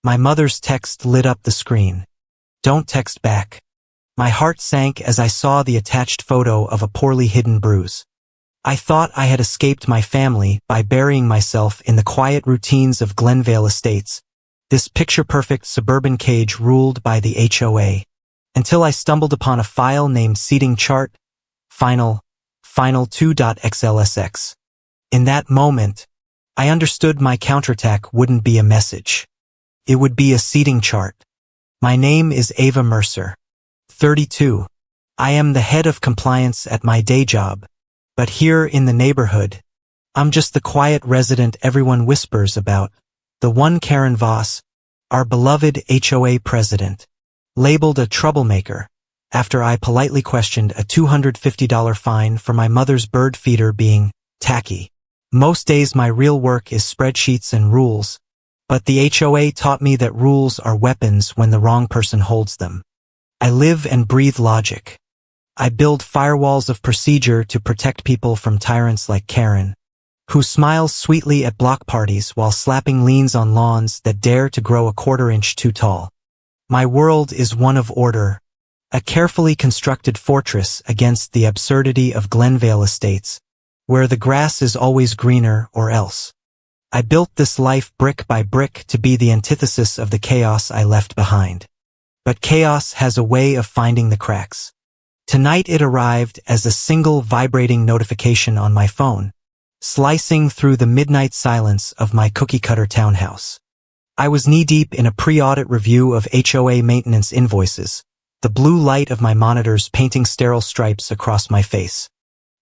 My mother's text lit up the screen. Don't text back. My heart sank as I saw the attached photo of a poorly hidden bruise. I thought I had escaped my family by burying myself in the quiet routines of Glenvale Estates, this picture-perfect suburban cage ruled by the HOA, until I stumbled upon a file named Seating Chart, Final 2.xlsx. In that moment, I understood my counterattack wouldn't be a message. It would be a seating chart. My name is Ava Mercer, 32. I am the head of compliance at my day job, but here in the neighborhood, I'm just the quiet resident everyone whispers about, the one Karen Voss, our beloved HOA president, labeled a troublemaker after I politely questioned a $250 fine for my mother's bird feeder being tacky. Most days my real work is spreadsheets and rules, but the HOA taught me that rules are weapons when the wrong person holds them. I live and breathe logic. I build firewalls of procedure to protect people from tyrants like Karen, who smiles sweetly at block parties while slapping liens on lawns that dare to grow a quarter-inch too tall. My world is one of order, a carefully constructed fortress against the absurdity of Glenvale Estates, where the grass is always greener or else. I built this life brick by brick to be the antithesis of the chaos I left behind. But chaos has a way of finding the cracks. Tonight it arrived as a single vibrating notification on my phone, slicing through the midnight silence of my cookie-cutter townhouse. I was knee-deep in a pre-audit review of HOA maintenance invoices, the blue light of my monitors painting sterile stripes across my face.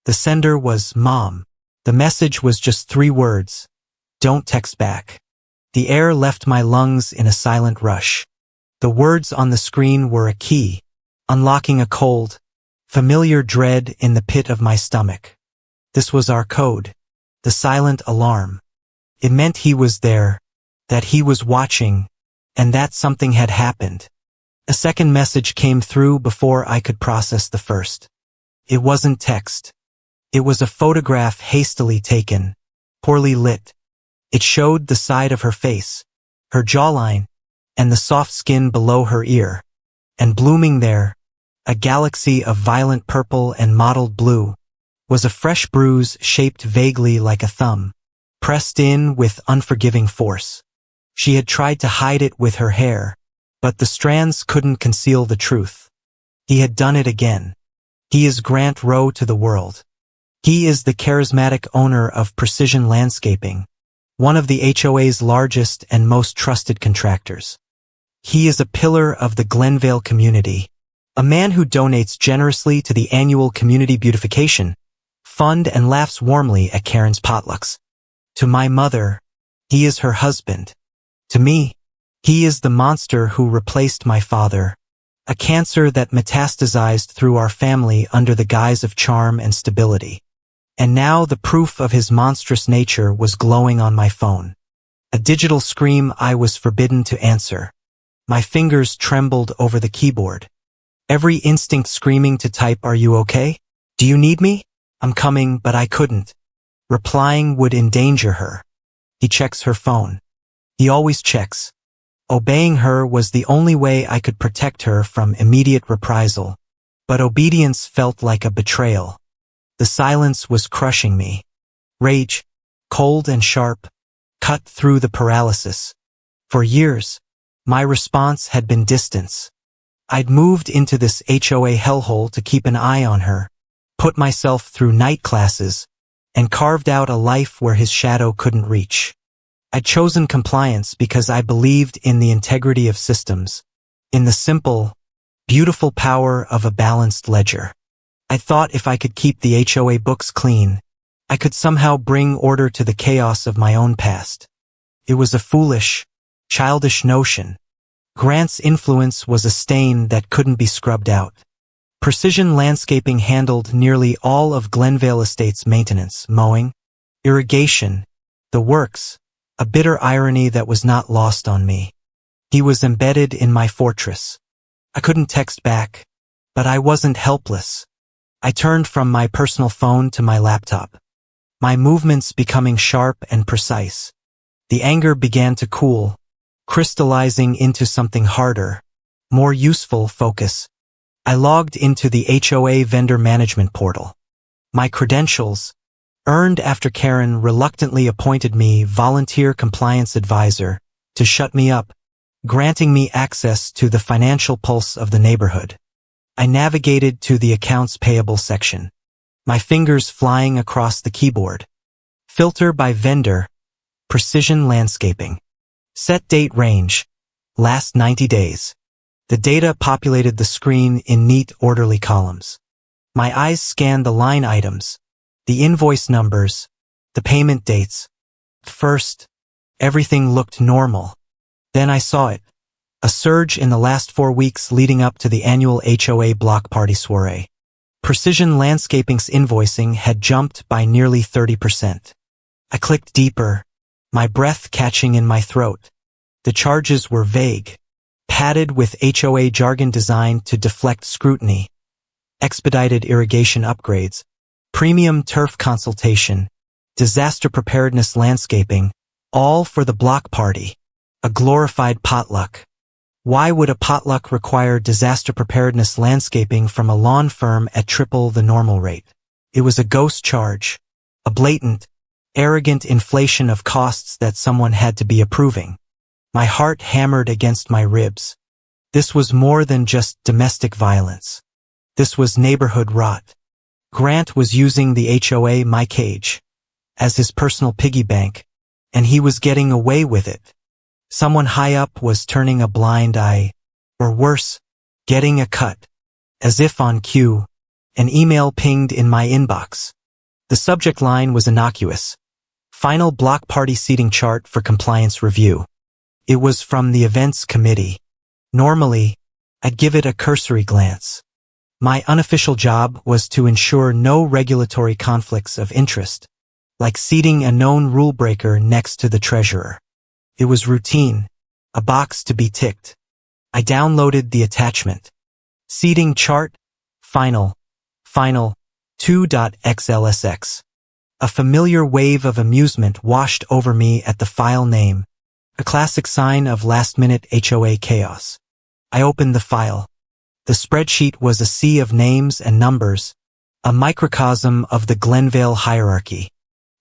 The sender was Mom. The message was just 3 words. Don't text back. The air left my lungs in a silent rush. The words on the screen were a key, unlocking a cold, familiar dread in the pit of my stomach. This was our code, the silent alarm. It meant he was there, that he was watching, and that something had happened. A second message came through before I could process the first. It wasn't text. It was a photograph hastily taken, poorly lit. It showed the side of her face, her jawline, and the soft skin below her ear. And blooming there, a galaxy of violent purple and mottled blue, was a fresh bruise shaped vaguely like a thumb, pressed in with unforgiving force. She had tried to hide it with her hair, but the strands couldn't conceal the truth. He had done it again. He is Grant Rowe to the world. He is the charismatic owner of Precision Landscaping, one of the HOA's largest and most trusted contractors. He is a pillar of the Glenvale community, a man who donates generously to the annual Community Beautification Fund and laughs warmly at Karen's potlucks. To my mother, he is her husband. To me, he is the monster who replaced my father, a cancer that metastasized through our family under the guise of charm and stability. And now the proof of his monstrous nature was glowing on my phone. A digital scream I was forbidden to answer. My fingers trembled over the keyboard. Every instinct screaming to type, "Are you okay? Do you need me? I'm coming," but I couldn't. Replying would endanger her. He checks her phone. He always checks. Obeying her was the only way I could protect her from immediate reprisal. But obedience felt like a betrayal. The silence was crushing me. Rage, cold and sharp, cut through the paralysis. For years, my response had been distance. I'd moved into this HOA hellhole to keep an eye on her, put myself through night classes, and carved out a life where his shadow couldn't reach. I'd chosen compliance because I believed in the integrity of systems, in the simple, beautiful power of a balanced ledger. I thought if I could keep the HOA books clean, I could somehow bring order to the chaos of my own past. It was a foolish, childish notion. Grant's influence was a stain that couldn't be scrubbed out. Precision Landscaping handled nearly all of Glenvale Estate's maintenance, mowing, irrigation, the works, a bitter irony that was not lost on me. He was embedded in my fortress. I couldn't text back, but I wasn't helpless. I turned from my personal phone to my laptop, my movements becoming sharp and precise. The anger began to cool, crystallizing into something harder, more useful: focus. I logged into the HOA vendor management portal. My credentials, earned after Karen reluctantly appointed me volunteer compliance advisor to shut me up, granting me access to the financial pulse of the neighborhood. I navigated to the accounts payable section, my fingers flying across the keyboard. Filter by vendor, precision landscaping. Set date range, last 90 days. The data populated the screen in neat, orderly columns. My eyes scanned the line items, the invoice numbers, the payment dates. First, everything looked normal. Then I saw it. A surge in the last 4 weeks leading up to the annual HOA block party soiree. Precision Landscaping's invoicing had jumped by nearly 30%. I clicked deeper, my breath catching in my throat. The charges were vague, padded with HOA jargon designed to deflect scrutiny. Expedited irrigation upgrades, premium turf consultation, disaster preparedness landscaping, all for the block party. A glorified potluck. Why would a potluck require disaster preparedness landscaping from a lawn firm at triple the normal rate? It was a ghost charge, a blatant, arrogant inflation of costs that someone had to be approving. My heart hammered against my ribs. This was more than just domestic violence. This was neighborhood rot. Grant was using the HOA, my cage, as his personal piggy bank, and he was getting away with it. Someone high up was turning a blind eye, or worse, getting a cut. As if on cue, an email pinged in my inbox. The subject line was innocuous. Final block party seating chart for compliance review. It was from the events committee. Normally, I'd give it a cursory glance. My unofficial job was to ensure no regulatory conflicts of interest, like seating a known rule breaker next to the treasurer. It was routine, a box to be ticked. I downloaded the attachment. Seating chart, final 2.xlsx. A familiar wave of amusement washed over me at the file name, a classic sign of last-minute HOA chaos. I opened the file. The spreadsheet was a sea of names and numbers, a microcosm of the Glenvale hierarchy.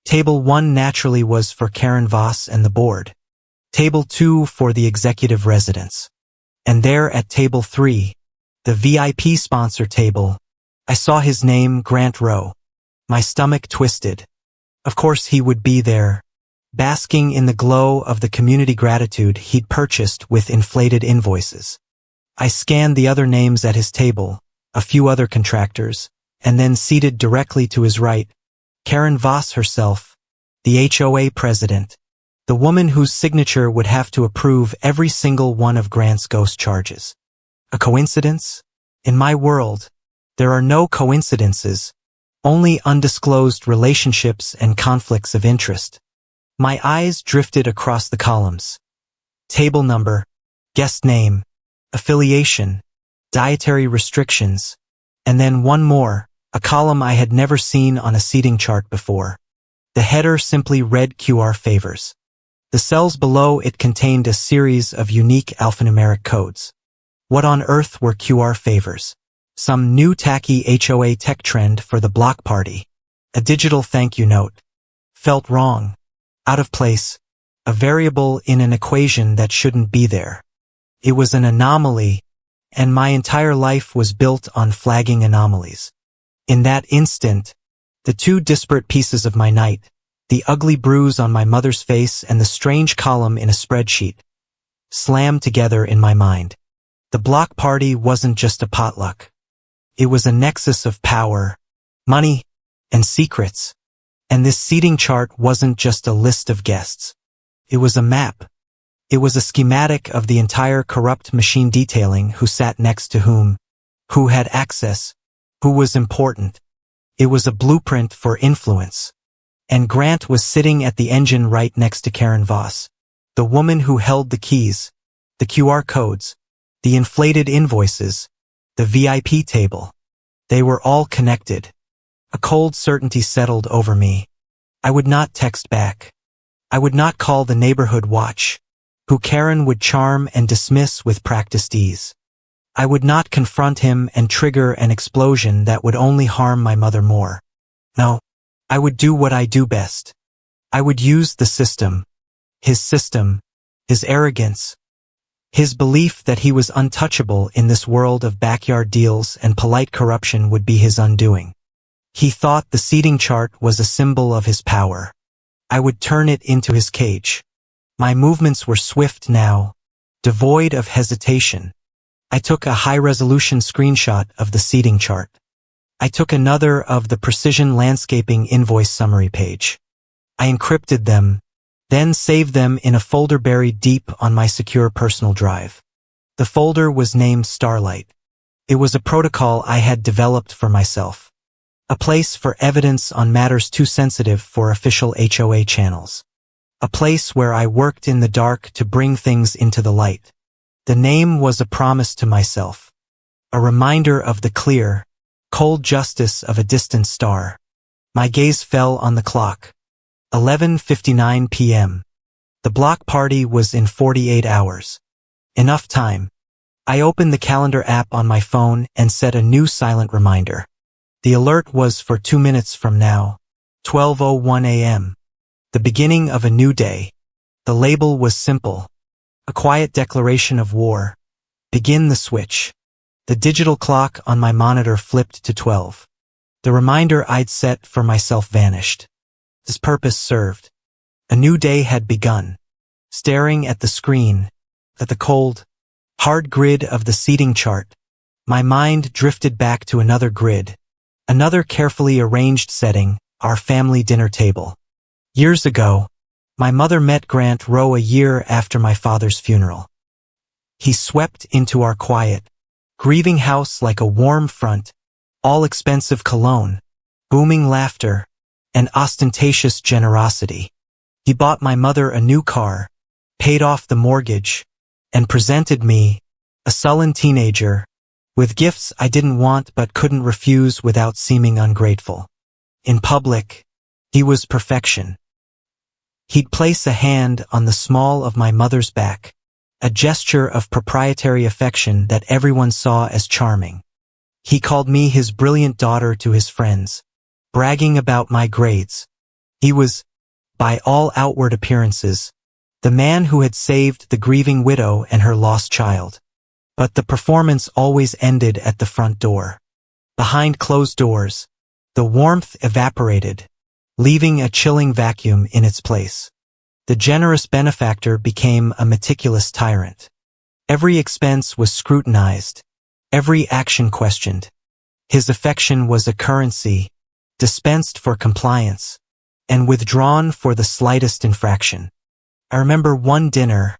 Table 1 naturally was for Karen Voss and the board. Table 2 for the executive residence. And there at Table 3, the VIP sponsor table, I saw his name, Grant Rowe. My stomach twisted. Of course he would be there, basking in the glow of the community gratitude he'd purchased with inflated invoices. I scanned the other names at his table, a few other contractors, and then seated directly to his right, Karen Voss herself, the HOA president, the woman whose signature would have to approve every single one of Grant's ghost charges. A coincidence? In my world, there are no coincidences, only undisclosed relationships and conflicts of interest. My eyes drifted across the columns. Table number, guest name, affiliation, dietary restrictions, and then one more, a column I had never seen on a seating chart before. The header simply read QR favors. The cells below it contained a series of unique alphanumeric codes. What on earth were QR favors? Some new tacky HOA tech trend for the block party. A digital thank you note. Felt wrong. Out of place. A variable in an equation that shouldn't be there. It was an anomaly, and my entire life was built on flagging anomalies. In that instant, the two disparate pieces of my night, the ugly bruise on my mother's face and the strange column in a spreadsheet, slammed together in my mind. The block party wasn't just a potluck. It was a nexus of power, money, and secrets. And this seating chart wasn't just a list of guests. It was a map. It was a schematic of the entire corrupt machine detailing who sat next to whom, who had access, who was important. It was a blueprint for influence. And Grant was sitting at the engine right next to Karen Voss, the woman who held the keys, the QR codes, the inflated invoices, the VIP table. They were all connected. A cold certainty settled over me. I would not text back. I would not call the neighborhood watch. who Karen would charm and dismiss with practiced ease. I would not confront him and trigger an explosion that would only harm my mother more. No, I would do what I do best. I would use the system, his arrogance, his belief that he was untouchable in this world of backyard deals and polite corruption would be his undoing. He thought the seating chart was a symbol of his power. I would turn it into his cage. My movements were swift now, devoid of hesitation. I took a high-resolution screenshot of the seating chart. I took another of the precision landscaping invoice summary page. I encrypted them, then saved them in a folder buried deep on my secure personal drive. The folder was named Starlight. It was a protocol I had developed for myself. A place for evidence on matters too sensitive for official HOA channels. A place where I worked in the dark to bring things into the light. The name was a promise to myself. A reminder of the clear, cold justice of a distant star. My gaze fell on the clock. 11:59 p.m. The block party was in 48 hours. Enough time. I opened the calendar app on my phone and set a new silent reminder. The alert was for 2 minutes from now, 12:01 a.m. The beginning of a new day. The label was simple. A quiet declaration of war. Begin the switch. The digital clock on my monitor flipped to 12. The reminder I'd set for myself vanished. This purpose served. A new day had begun. Staring at the screen, at the cold, hard grid of the seating chart, my mind drifted back to another grid, another carefully arranged setting, our family dinner table. Years ago, my mother met Grant Rowe a year after my father's funeral. He swept into our quiet, grieving house like a warm front, all expensive cologne, booming laughter, and ostentatious generosity. He bought my mother a new car, paid off the mortgage, and presented me, a sullen teenager, with gifts I didn't want but couldn't refuse without seeming ungrateful. In public, he was perfection. He'd place a hand on the small of my mother's back, a gesture of proprietary affection that everyone saw as charming. He called me his brilliant daughter to his friends, bragging about my grades. He was, by all outward appearances, the man who had saved the grieving widow and her lost child. But the performance always ended at the front door. Behind closed doors, the warmth evaporated, leaving a chilling vacuum in its place. The generous benefactor became a meticulous tyrant. Every expense was scrutinized, every action questioned. His affection was a currency, dispensed for compliance, and withdrawn for the slightest infraction. I remember one dinner,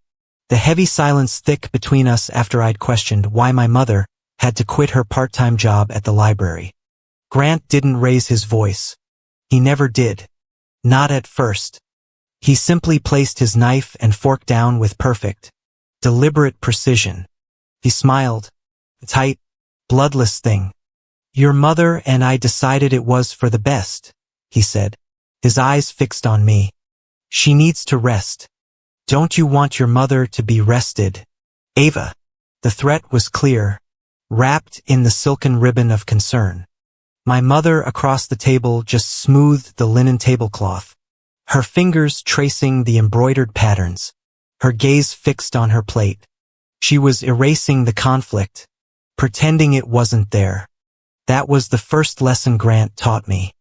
the heavy silence thick between us after I'd questioned why my mother had to quit her part-time job at the library. Grant didn't raise his voice. He never did. Not at first. He simply placed his knife and fork down with perfect, deliberate precision. He smiled. A tight, bloodless thing. Your mother and I decided it was for the best, he said, his eyes fixed on me. She needs to rest. Don't you want your mother to be rested? Ava. The threat was clear, wrapped in the silken ribbon of concern. My mother across the table just smoothed the linen tablecloth, her fingers tracing the embroidered patterns, her gaze fixed on her plate. She was erasing the conflict, pretending it wasn't there. That was the first lesson Grant taught me.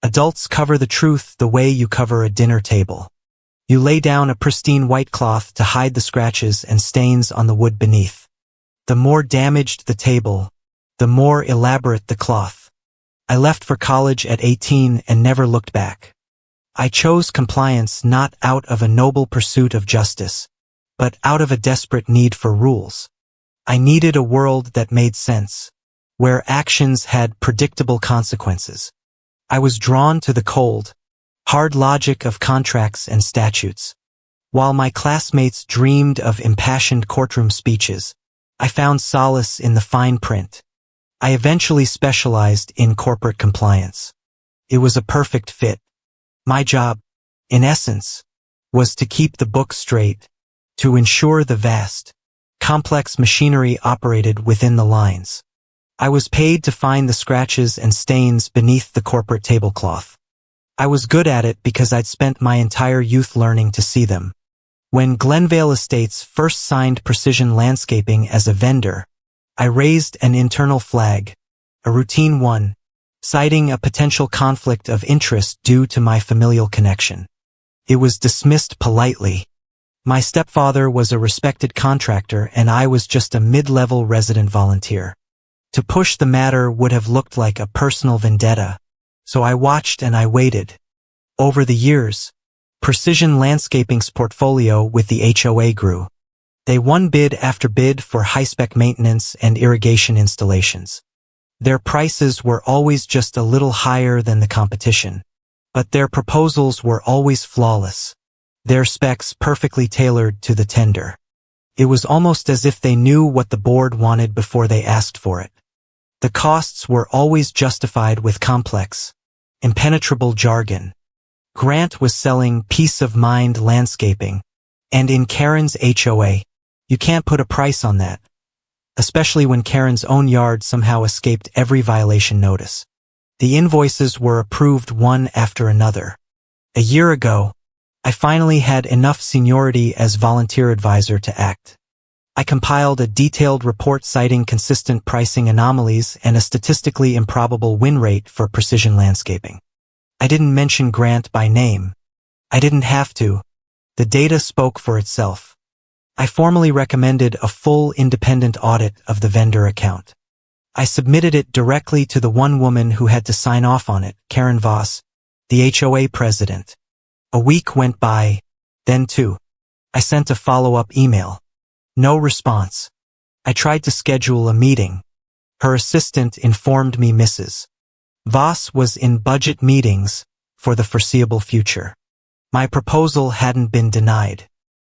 Adults cover the truth the way you cover a dinner table. You lay down a pristine white cloth to hide the scratches and stains on the wood beneath. The more damaged the table, the more elaborate the cloth. I left for college at 18 and never looked back. I chose compliance not out of a noble pursuit of justice, but out of a desperate need for rules. I needed a world that made sense, where actions had predictable consequences. I was drawn to the cold, hard logic of contracts and statutes. While my classmates dreamed of impassioned courtroom speeches, I found solace in the fine print. I eventually specialized in corporate compliance. It was a perfect fit. My job, in essence, was to keep the book straight, to ensure the vast, complex machinery operated within the lines. I was paid to find the scratches and stains beneath the corporate tablecloth. I was good at it because I'd spent my entire youth learning to see them. When Glenvale Estates first signed Precision Landscaping as a vendor, I raised an internal flag, a routine one, citing a potential conflict of interest due to my familial connection. It was dismissed politely. My stepfather was a respected contractor and I was just a mid-level resident volunteer. To push the matter would have looked like a personal vendetta, so I watched and I waited. Over the years, Precision Landscaping's portfolio with the HOA grew. They won bid after bid for high-spec maintenance and irrigation installations. Their prices were always just a little higher than the competition, but their proposals were always flawless, their specs perfectly tailored to the tender. It was almost as if they knew what the board wanted before they asked for it. The costs were always justified with complex, impenetrable jargon. Grant was selling peace-of-mind landscaping, and in Karen's HOA, you can't put a price on that, especially when Karen's own yard somehow escaped every violation notice. The invoices were approved one after another. A year ago, I finally had enough seniority as volunteer advisor to act. I compiled a detailed report citing consistent pricing anomalies and a statistically improbable win rate for Precision Landscaping. I didn't mention Grant by name. I didn't have to. The data spoke for itself. I formally recommended a full independent audit of the vendor account. I submitted it directly to the one woman who had to sign off on it, Karen Voss, the HOA president. A week went by, then two. I sent a follow-up email. No response. I tried to schedule a meeting. Her assistant informed me Mrs. Voss was in budget meetings for the foreseeable future. My proposal hadn't been denied.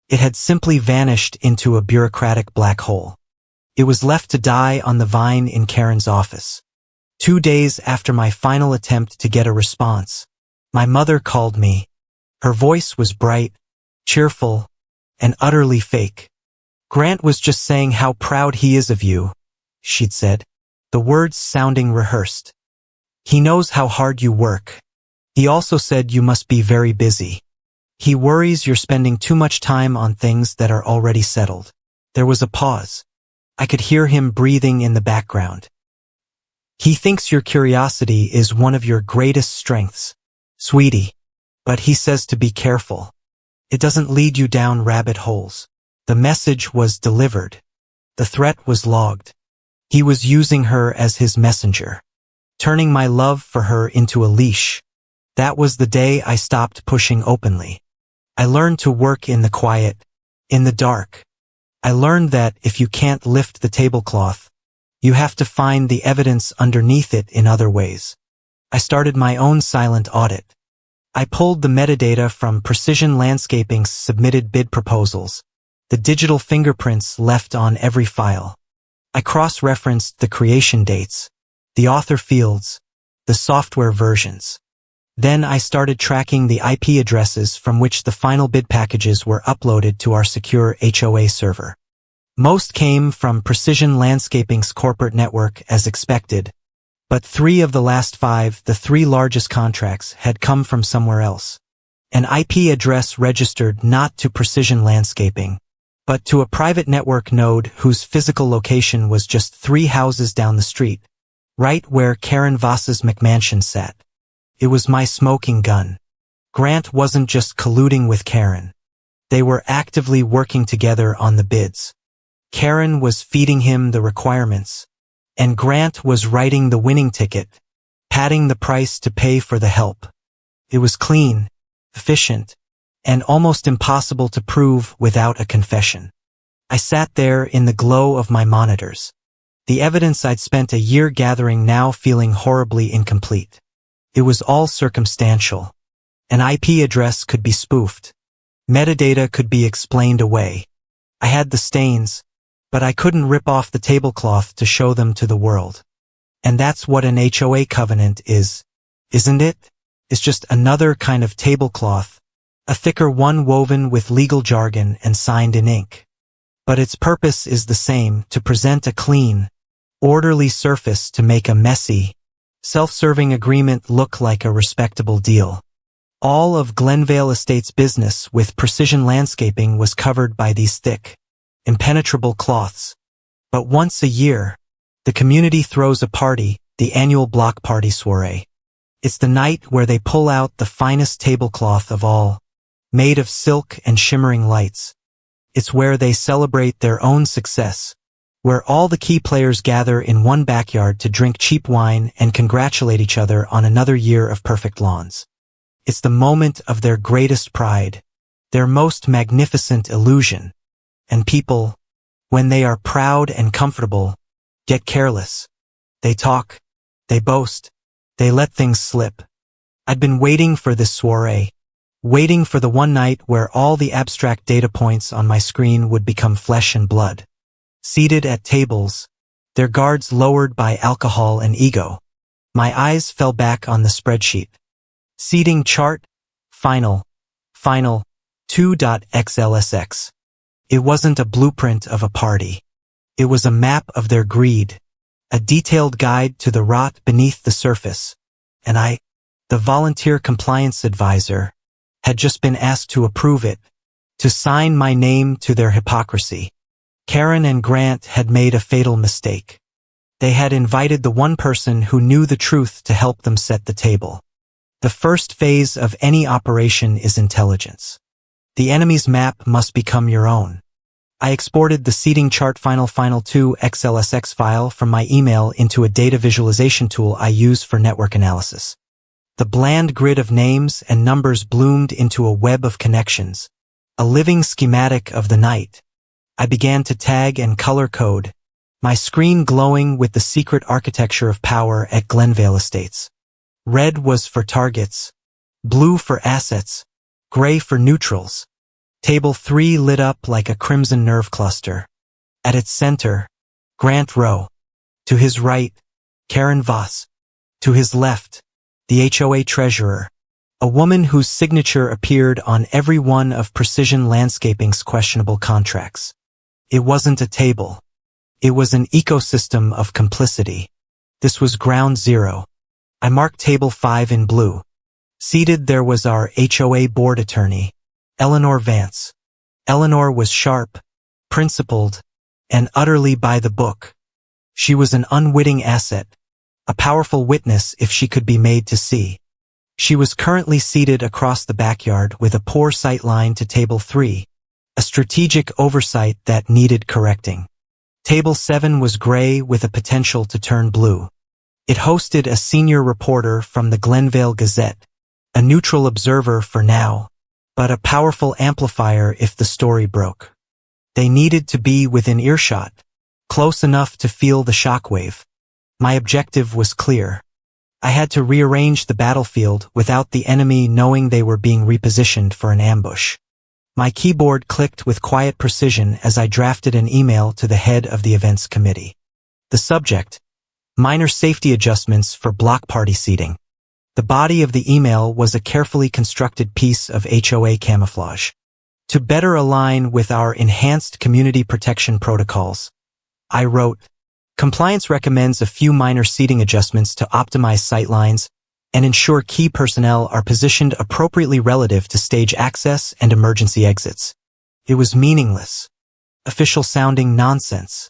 It had simply vanished into a bureaucratic black hole. It was left to die on the vine in Karen's office. 2 days after my final attempt to get a response, my mother called me. Her voice was bright, cheerful, and utterly fake. "Grant was just saying how proud he is of you," she'd said, the words sounding rehearsed. "He knows how hard you work. He also said you must be very busy. He worries you're spending too much time on things that are already settled." There was a pause. I could hear him breathing in the background. "He thinks your curiosity is one of your greatest strengths, sweetie. But he says to be careful. It doesn't lead you down rabbit holes." The message was delivered. The threat was logged. He was using her as his messenger, turning my love for her into a leash. That was the day I stopped pushing openly. I learned to work in the quiet, in the dark. I learned that if you can't lift the tablecloth, you have to find the evidence underneath it in other ways. I started my own silent audit. I pulled the metadata from Precision Landscaping's submitted bid proposals, the digital fingerprints left on every file. I cross-referenced the creation dates, the author fields, the software versions. Then I started tracking the IP addresses from which the final bid packages were uploaded to our secure HOA server. Most came from Precision Landscaping's corporate network as expected, but 3 of the last 5, the 3 largest contracts, had come from somewhere else. An IP address registered not to Precision Landscaping, but to a private network node whose physical location was just 3 houses down the street, right where Karen Voss's McMansion sat. It was my smoking gun. Grant wasn't just colluding with Karen. They were actively working together on the bids. Karen was feeding him the requirements, and Grant was writing the winning ticket, padding the price to pay for the help. It was clean, efficient, and almost impossible to prove without a confession. I sat there in the glow of my monitors, the evidence I'd spent a year gathering now feeling horribly incomplete. It was all circumstantial. An IP address could be spoofed. Metadata could be explained away. I had the stains, but I couldn't rip off the tablecloth to show them to the world. And that's what an HOA covenant is, isn't it? It's just another kind of tablecloth, a thicker one woven with legal jargon and signed in ink. But its purpose is the same, to present a clean, orderly surface to make a messy, self-serving agreement look like a respectable deal. All of Glenvale Estates' business with precision landscaping was covered by these thick, impenetrable cloths. But once a year, the community throws a party, the annual block party soiree. It's the night where they pull out the finest tablecloth of all, made of silk and shimmering lights. It's where they celebrate their own success, where all the key players gather in one backyard to drink cheap wine and congratulate each other on another year of perfect lawns. It's the moment of their greatest pride, their most magnificent illusion. And people, when they are proud and comfortable, get careless. They talk, they boast, they let things slip. I'd been waiting for this soiree, waiting for the one night where all the abstract data points on my screen would become flesh and blood. Seated at tables, their guards lowered by alcohol and ego, my eyes fell back on the spreadsheet. Seating chart, final, 2.xlsx. It wasn't a blueprint of a party. It was a map of their greed, a detailed guide to the rot beneath the surface. And I, the volunteer compliance advisor, had just been asked to approve it, to sign my name to their hypocrisy. Karen and Grant had made a fatal mistake. They had invited the one person who knew the truth to help them set the table. The first phase of any operation is intelligence. The enemy's map must become your own. I exported the seating chart final 2 XLSX file from my email into a data visualization tool I use for network analysis. The bland grid of names and numbers bloomed into a web of connections, a living schematic of the night. I began to tag and color code, my screen glowing with the secret architecture of power at Glenvale Estates. Red was for targets, blue for assets, gray for neutrals. Table 3 lit up like a crimson nerve cluster. At its center, Grant Rowe. To his right, Karen Voss. To his left, the HOA treasurer, a woman whose signature appeared on every one of Precision Landscaping's questionable contracts. It wasn't a table. It was an ecosystem of complicity. This was ground zero. I marked table 5 in blue. Seated there was our HOA board attorney, Eleanor Vance. Eleanor was sharp, principled, and utterly by the book. She was an unwitting asset, a powerful witness if she could be made to see. She was currently seated across the backyard with a poor sight line to table 3, a strategic oversight that needed correcting. Table 7 was gray with a potential to turn blue. It hosted a senior reporter from the Glenvale Gazette, a neutral observer for now, but a powerful amplifier if the story broke. They needed to be within earshot, close enough to feel the shockwave. My objective was clear. I had to rearrange the battlefield without the enemy knowing they were being repositioned for an ambush. My keyboard clicked with quiet precision as I drafted an email to the head of the events committee. The subject: minor safety adjustments for block party seating. The body of the email was a carefully constructed piece of HOA camouflage. To better align with our enhanced community protection protocols, I wrote, compliance recommends a few minor seating adjustments to optimize sightlines and ensure key personnel are positioned appropriately relative to stage access and emergency exits. It was meaningless, official-sounding nonsense.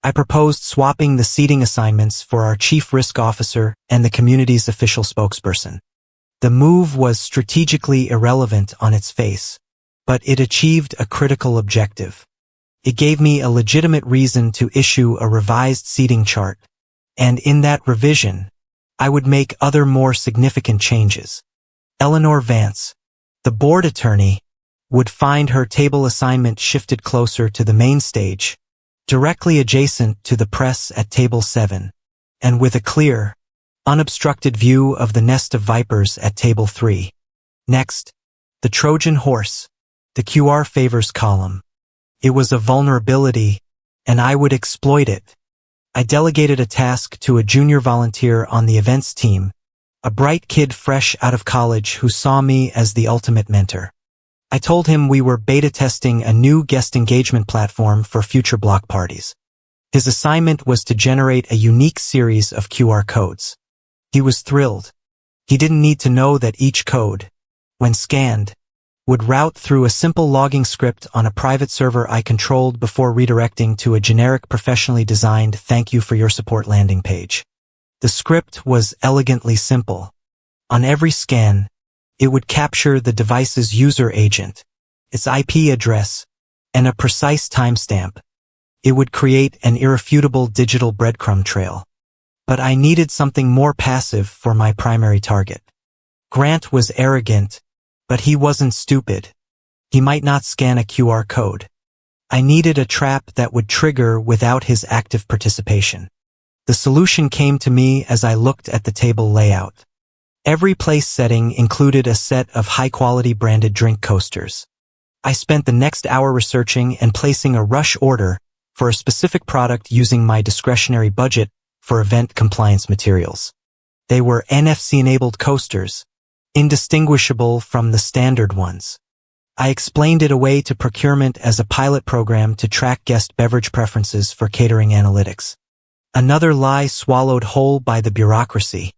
I proposed swapping the seating assignments for our chief risk officer and the community's official spokesperson. The move was strategically irrelevant on its face, but it achieved a critical objective. It gave me a legitimate reason to issue a revised seating chart, and in that revision, I would make other more significant changes. Eleanor Vance, the board attorney, would find her table assignment shifted closer to the main stage, directly adjacent to the press at table 7, and with a clear, unobstructed view of the nest of vipers at table 3. Next, the Trojan horse, the QR favors column. It was a vulnerability, and I would exploit it. I delegated a task to a junior volunteer on the events team, a bright kid fresh out of college who saw me as the ultimate mentor. I told him we were beta testing a new guest engagement platform for future block parties. His assignment was to generate a unique series of QR codes. He was thrilled. He didn't need to know that each code, when scanned, would route through a simple logging script on a private server I controlled before redirecting to a generic professionally designed "Thank you for your support" landing page. The script was elegantly simple. On every scan, it would capture the device's user agent, its IP address, and a precise timestamp. It would create an irrefutable digital breadcrumb trail. But I needed something more passive for my primary target. Grant was arrogant, but he wasn't stupid. He might not scan a QR code. I needed a trap that would trigger without his active participation. The solution came to me as I looked at the table layout. Every place setting included a set of high-quality branded drink coasters. I spent the next hour researching and placing a rush order for a specific product using my discretionary budget for event compliance materials. They were NFC-enabled coasters, indistinguishable from the standard ones. I explained it away to procurement as a pilot program to track guest beverage preferences for catering analytics. Another lie swallowed whole by the bureaucracy.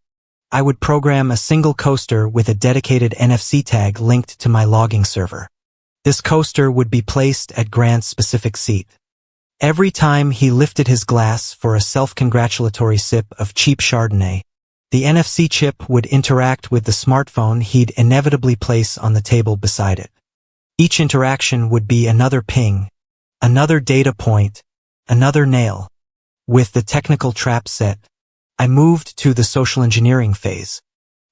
I would program a single coaster with a dedicated NFC tag linked to my logging server. This coaster would be placed at Grant's specific seat. Every time he lifted his glass for a self-congratulatory sip of cheap Chardonnay, the NFC chip would interact with the smartphone he'd inevitably place on the table beside it. Each interaction would be another ping, another data point, another nail. With the technical trap set, I moved to the social engineering phase.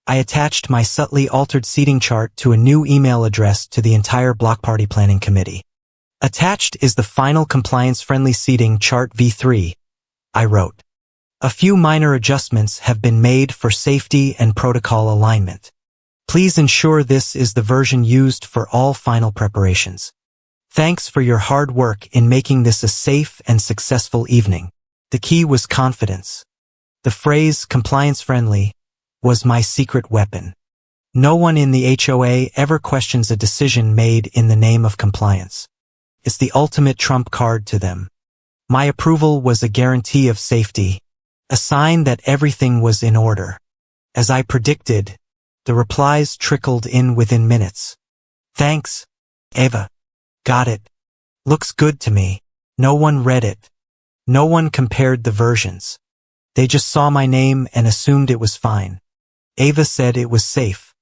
I attached my subtly altered seating chart to a new email address to the entire block party planning committee. Attached is the final compliance-friendly seating chart V3, I wrote. A few minor adjustments have been made for safety and protocol alignment. Please ensure this is the version used for all final preparations. Thanks for your hard work in making this a safe and successful evening. The key was confidence. The phrase "compliance-friendly" was my secret weapon. No one in the HOA ever questions a decision made in the name of compliance. It's the ultimate trump card to them. My approval was a guarantee of safety, a sign that everything was in order. As I predicted, the replies trickled in within minutes. Thanks, Ava. Got it. Looks good to me. No one read it. No one compared the versions. They just saw my name and assumed it was fine. Ava said it was safe.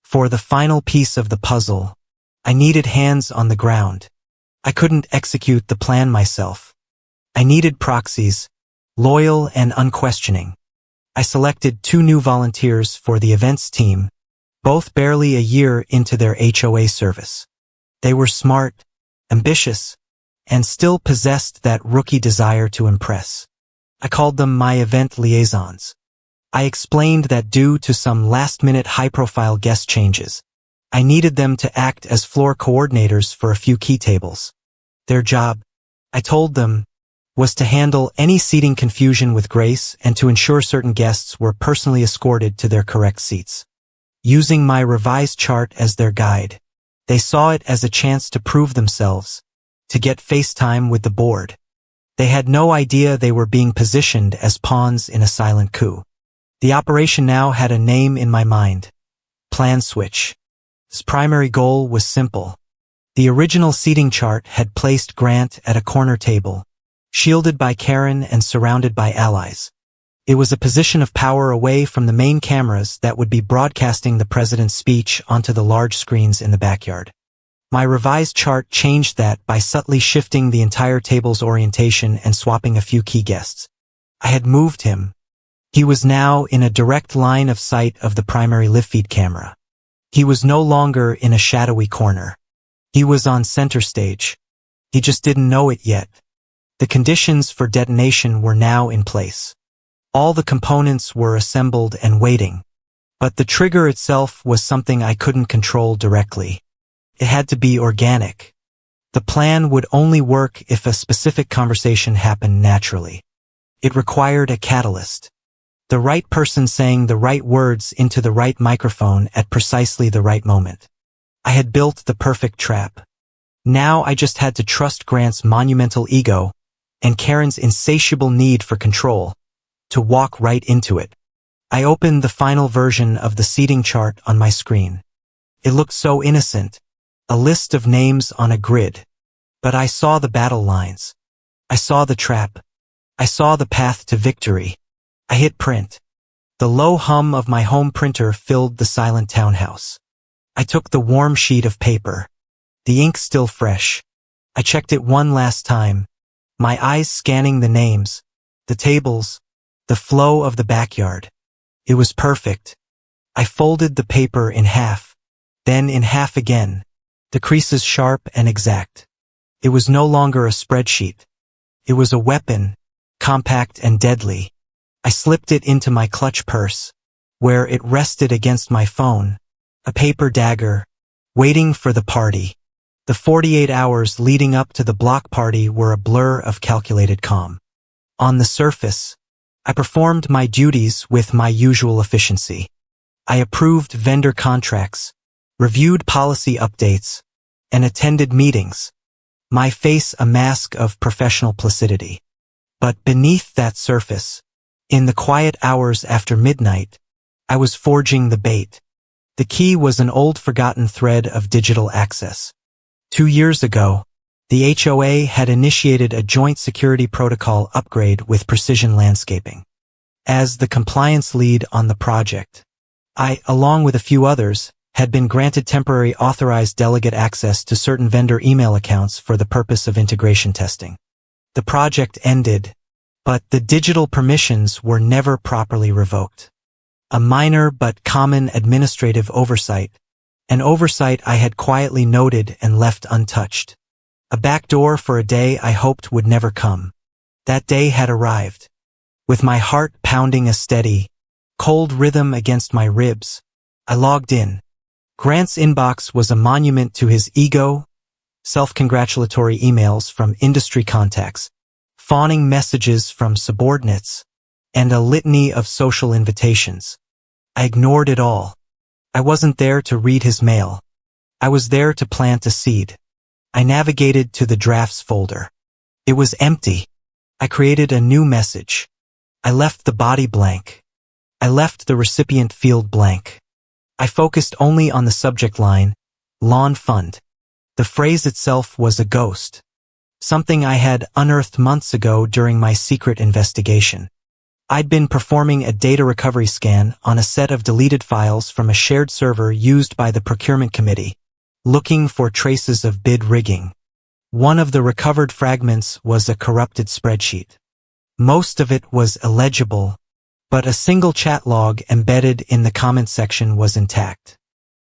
For the final piece of the puzzle, I needed hands on the ground. I couldn't execute the plan myself. I needed proxies, loyal and unquestioning. I selected 2 new volunteers for the events team, both barely a year into their HOA service. They were smart, ambitious, and still possessed that rookie desire to impress. I called them my event liaisons. I explained that due to some last-minute high-profile guest changes, I needed them to act as floor coordinators for a few key tables. Their job, I told them, was to handle any seating confusion with grace and to ensure certain guests were personally escorted to their correct seats. Using my revised chart as their guide, they saw it as a chance to prove themselves, to get face time with the board. They had no idea they were being positioned as pawns in a silent coup. The operation now had a name in my mind. Plan Switch. Its primary goal was simple. The original seating chart had placed Grant at a corner table, shielded by Karen and surrounded by allies. It was a position of power away from the main cameras that would be broadcasting the president's speech onto the large screens in the backyard. My revised chart changed that by subtly shifting the entire table's orientation and swapping a few key guests. I had moved him. He was now in a direct line of sight of the primary live feed camera. He was no longer in a shadowy corner. He was on center stage. He just didn't know it yet. The conditions for detonation were now in place. All the components were assembled and waiting. But the trigger itself was something I couldn't control directly. It had to be organic. The plan would only work if a specific conversation happened naturally. It required a catalyst. The right person saying the right words into the right microphone at precisely the right moment. I had built the perfect trap. Now I just had to trust Grant's monumental ego and Karen's insatiable need for control to walk right into it. I opened the final version of the seating chart on my screen. It looked so innocent, a list of names on a grid. But I saw the battle lines. I saw the trap. I saw the path to victory. I hit print. The low hum of my home printer filled the silent townhouse. I took the warm sheet of paper. The ink still fresh. I checked it one last time, my eyes scanning the names, the tables, the flow of the backyard. It was perfect. I folded the paper in half, then in half again, the creases sharp and exact. It was no longer a spreadsheet. It was a weapon, compact and deadly. I slipped it into my clutch purse, where it rested against my phone, a paper dagger, waiting for the party. The 48 hours leading up to the block party were a blur of calculated calm. On the surface, I performed my duties with my usual efficiency. I approved vendor contracts, reviewed policy updates, and attended meetings, my face a mask of professional placidity. But beneath that surface, in the quiet hours after midnight, I was forging the bait. The key was an old forgotten thread of digital access. 2 years ago, the HOA had initiated a joint security protocol upgrade with Precision Landscaping. As the compliance lead on the project, I, along with a few others, had been granted temporary authorized delegate access to certain vendor email accounts for the purpose of integration testing. The project ended, but the digital permissions were never properly revoked. A minor but common administrative oversight, an oversight I had quietly noted and left untouched. A backdoor for a day I hoped would never come. That day had arrived. With my heart pounding a steady, cold rhythm against my ribs, I logged in. Grant's inbox was a monument to his ego, self-congratulatory emails from industry contacts, fawning messages from subordinates, and a litany of social invitations. I ignored it all. I wasn't there to read his mail. I was there to plant a seed. I navigated to the drafts folder. It was empty. I created a new message. I left the body blank. I left the recipient field blank. I focused only on the subject line, lawn fund. The phrase itself was a ghost, something I had unearthed months ago during my secret investigation. I'd been performing a data recovery scan on a set of deleted files from a shared server used by the procurement committee, looking for traces of bid rigging. One of the recovered fragments was a corrupted spreadsheet. Most of it was illegible, but a single chat log embedded in the comment section was intact.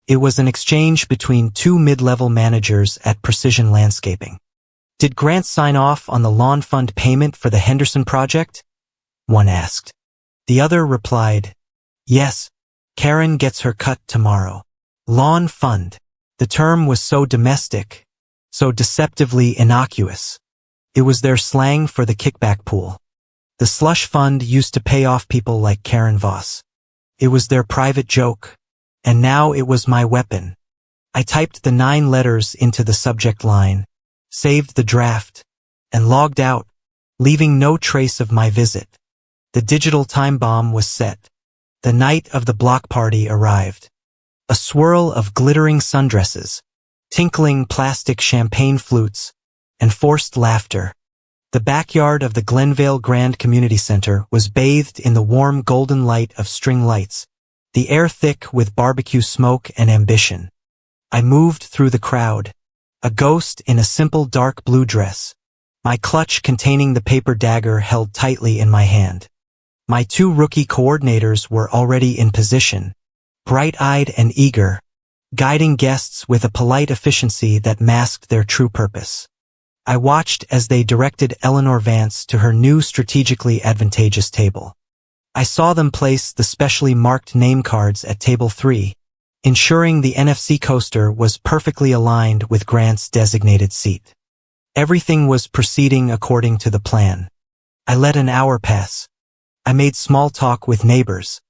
It was an exchange between two mid-level managers at Precision Landscaping. Did Grant sign off on the lawn fund payment for the Henderson project? One asked. The other replied, yes, Karen gets her cut tomorrow. Lawn fund. The term was so domestic, so deceptively innocuous. It was their slang for the kickback pool. The slush fund used to pay off people like Karen Voss. It was their private joke, and now it was my weapon. I typed the 9 letters into the subject line, saved the draft, and logged out, leaving no trace of my visit. The digital time bomb was set. The night of the block party arrived. A swirl of glittering sundresses, tinkling plastic champagne flutes, and forced laughter. The backyard of the Glenvale Grand Community Center was bathed in the warm golden light of string lights, the air thick with barbecue smoke and ambition. I moved through the crowd, a ghost in a simple dark blue dress, my clutch containing the paper dagger held tightly in my hand. My 2 rookie coordinators were already in position, bright-eyed and eager, guiding guests with a polite efficiency that masked their true purpose. I watched as they directed Eleanor Vance to her new strategically advantageous table. I saw them place the specially marked name cards at table 3, ensuring the NFC coaster was perfectly aligned with Grant's designated seat. Everything was proceeding according to the plan. I let an hour pass. I made small talk with neighbors.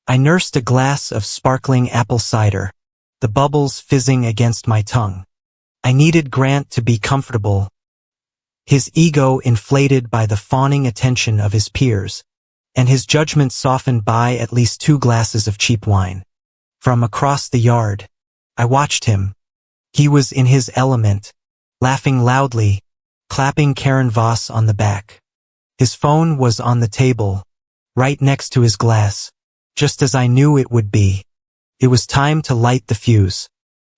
I nursed a glass of sparkling apple cider, the bubbles fizzing against my tongue. I needed Grant to be comfortable, his ego inflated by the fawning attention of his peers, and his judgment softened by at least 2 glasses of cheap wine. From across the yard, I watched him. He was in his element, laughing loudly, clapping Karen Voss on the back. His phone was on the table, right next to his glass, just as I knew it would be. It was time to light the fuse.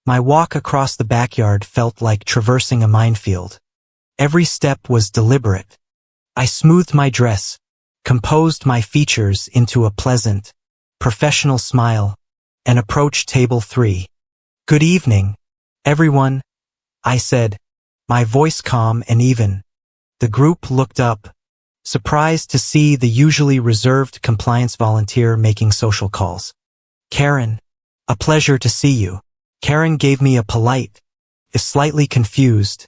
My walk across the backyard felt like traversing a minefield. Every step was deliberate. I smoothed my dress, composed my features into a pleasant, professional smile, and approached table 3. "Good evening, everyone," I said, my voice calm and even. The group looked up, surprised to see the usually reserved compliance volunteer making social calls. "Karen, a pleasure to see you." Karen gave me a polite, if slightly confused,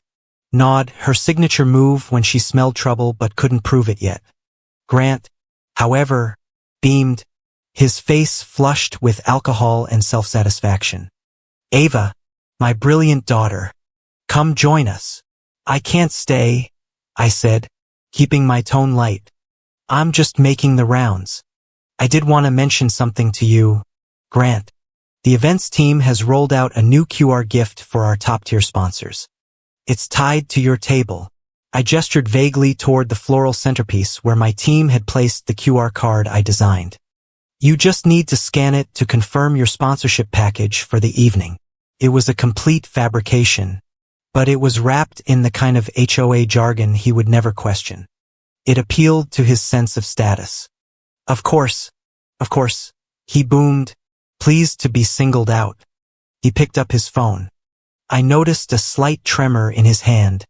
nod, her signature move when she smelled trouble but couldn't prove it yet. Grant, however, beamed, his face flushed with alcohol and self-satisfaction. "Ava, my brilliant daughter, come join us." "I can't stay," I said, keeping my tone light. "I'm just making the rounds. I did want to mention something to you, Grant. The events team has rolled out a new QR gift for our top-tier sponsors. It's tied to your table." I gestured vaguely toward the floral centerpiece where my team had placed the QR card I designed. "You just need to scan it to confirm your sponsorship package for the evening." It was a complete fabrication, but it was wrapped in the kind of HOA jargon he would never question. It appealed to his sense of status. Of course, he boomed, pleased to be singled out. He picked up his phone. I noticed a slight tremor in his hand,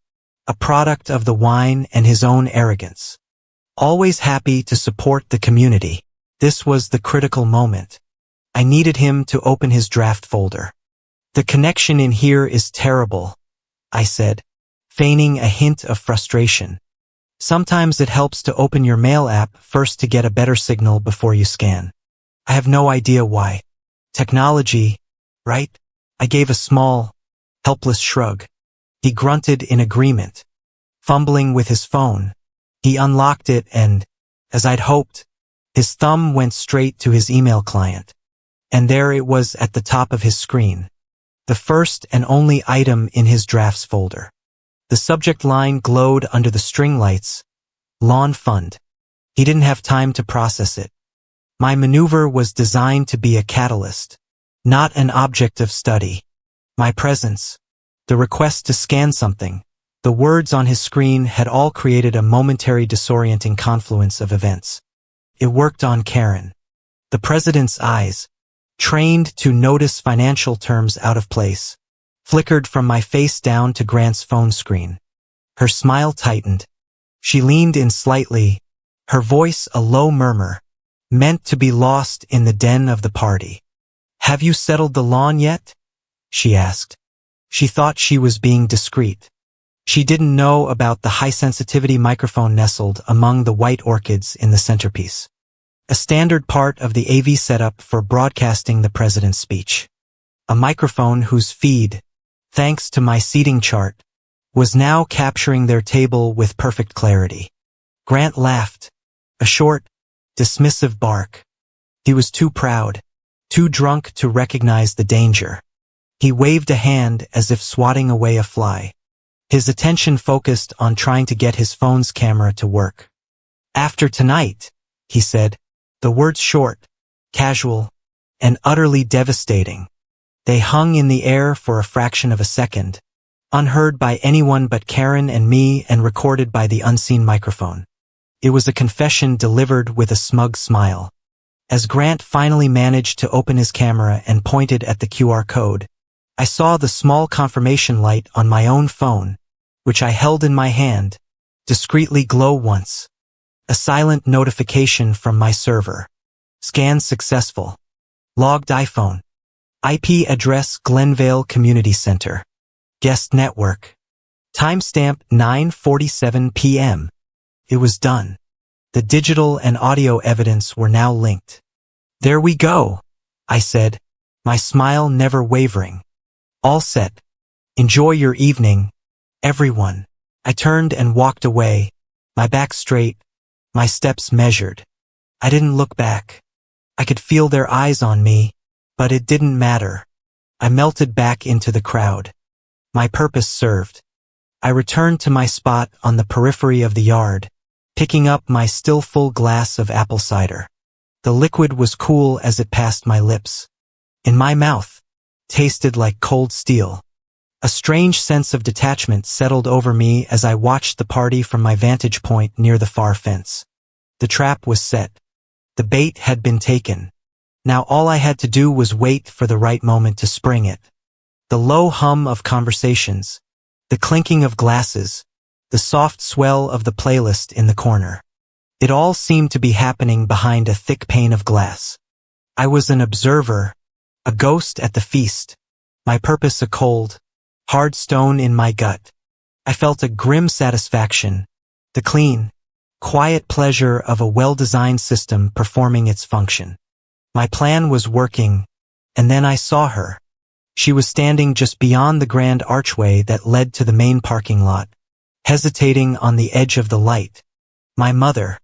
a product of the wine and his own arrogance. Always happy to support the community. This was the critical moment. I needed him to open his draft folder. "The connection in here is terrible," I said, feigning a hint of frustration. "Sometimes it helps to open your mail app first to get a better signal before you scan. I have no idea why. Technology, right?" I gave a small, helpless shrug. He grunted in agreement. Fumbling with his phone, he unlocked it and, as I'd hoped, his thumb went straight to his email client. And there it was at the top of his screen. The first and only item in his drafts folder. The subject line glowed under the string lights, "Lawn Fund." He didn't have time to process it. My maneuver was designed to be a catalyst, not an object of study. My presence, the request to scan something, the words on his screen had all created a momentary disorienting confluence of events. It worked on Karen. The president's eyes, trained to notice financial terms out of place, flickered from my face down to Grant's phone screen. Her smile tightened. She leaned in slightly, her voice a low murmur, meant to be lost in the den of the party. "Have you settled the lawn yet?" she asked. She thought she was being discreet. She didn't know about the high-sensitivity microphone nestled among the white orchids in the centerpiece. A standard part of the AV setup for broadcasting the president's speech. A microphone whose feed, thanks to my seating chart, was now capturing their table with perfect clarity. Grant laughed, a short, dismissive bark. He was too proud, too drunk to recognize the danger. He waved a hand as if swatting away a fly. His attention focused on trying to get his phone's camera to work. "After tonight," he said, the words short, casual, and utterly devastating. They hung in the air for a fraction of a second, unheard by anyone but Karen and me and recorded by the unseen microphone. It was a confession delivered with a smug smile. As Grant finally managed to open his camera and pointed at the QR code, I saw the small confirmation light on my own phone, which I held in my hand, discreetly glow once. A silent notification from my server. Scan successful. Logged iPhone. IP address Glenvale Community Center. Guest network. Timestamp 9:47 p.m. It was done. The digital and audio evidence were now linked. "There we go," I said, my smile never wavering. All set. Enjoy your evening, everyone. I turned and walked away, my back straight, my steps measured. I didn't look back. I could feel their eyes on me, but it didn't matter. I melted back into the crowd. My purpose served. I returned to my spot on the periphery of the yard, picking up my still full glass of apple cider. The liquid was cool as it passed my lips. In my mouth, tasted like cold steel. A strange sense of detachment settled over me as I watched the party from my vantage point near the far fence. The trap was set. The bait had been taken. Now all I had to do was wait for the right moment to spring it. The low hum of conversations, the clinking of glasses, the soft swell of the playlist in the corner. It all seemed to be happening behind a thick pane of glass. I was an observer, a ghost at the feast, my purpose a cold, hard stone in my gut. I felt a grim satisfaction, the clean, quiet pleasure of a well-designed system performing its function. My plan was working, and then I saw her. She was standing just beyond the grand archway that led to the main parking lot, hesitating on the edge of the light. My mother.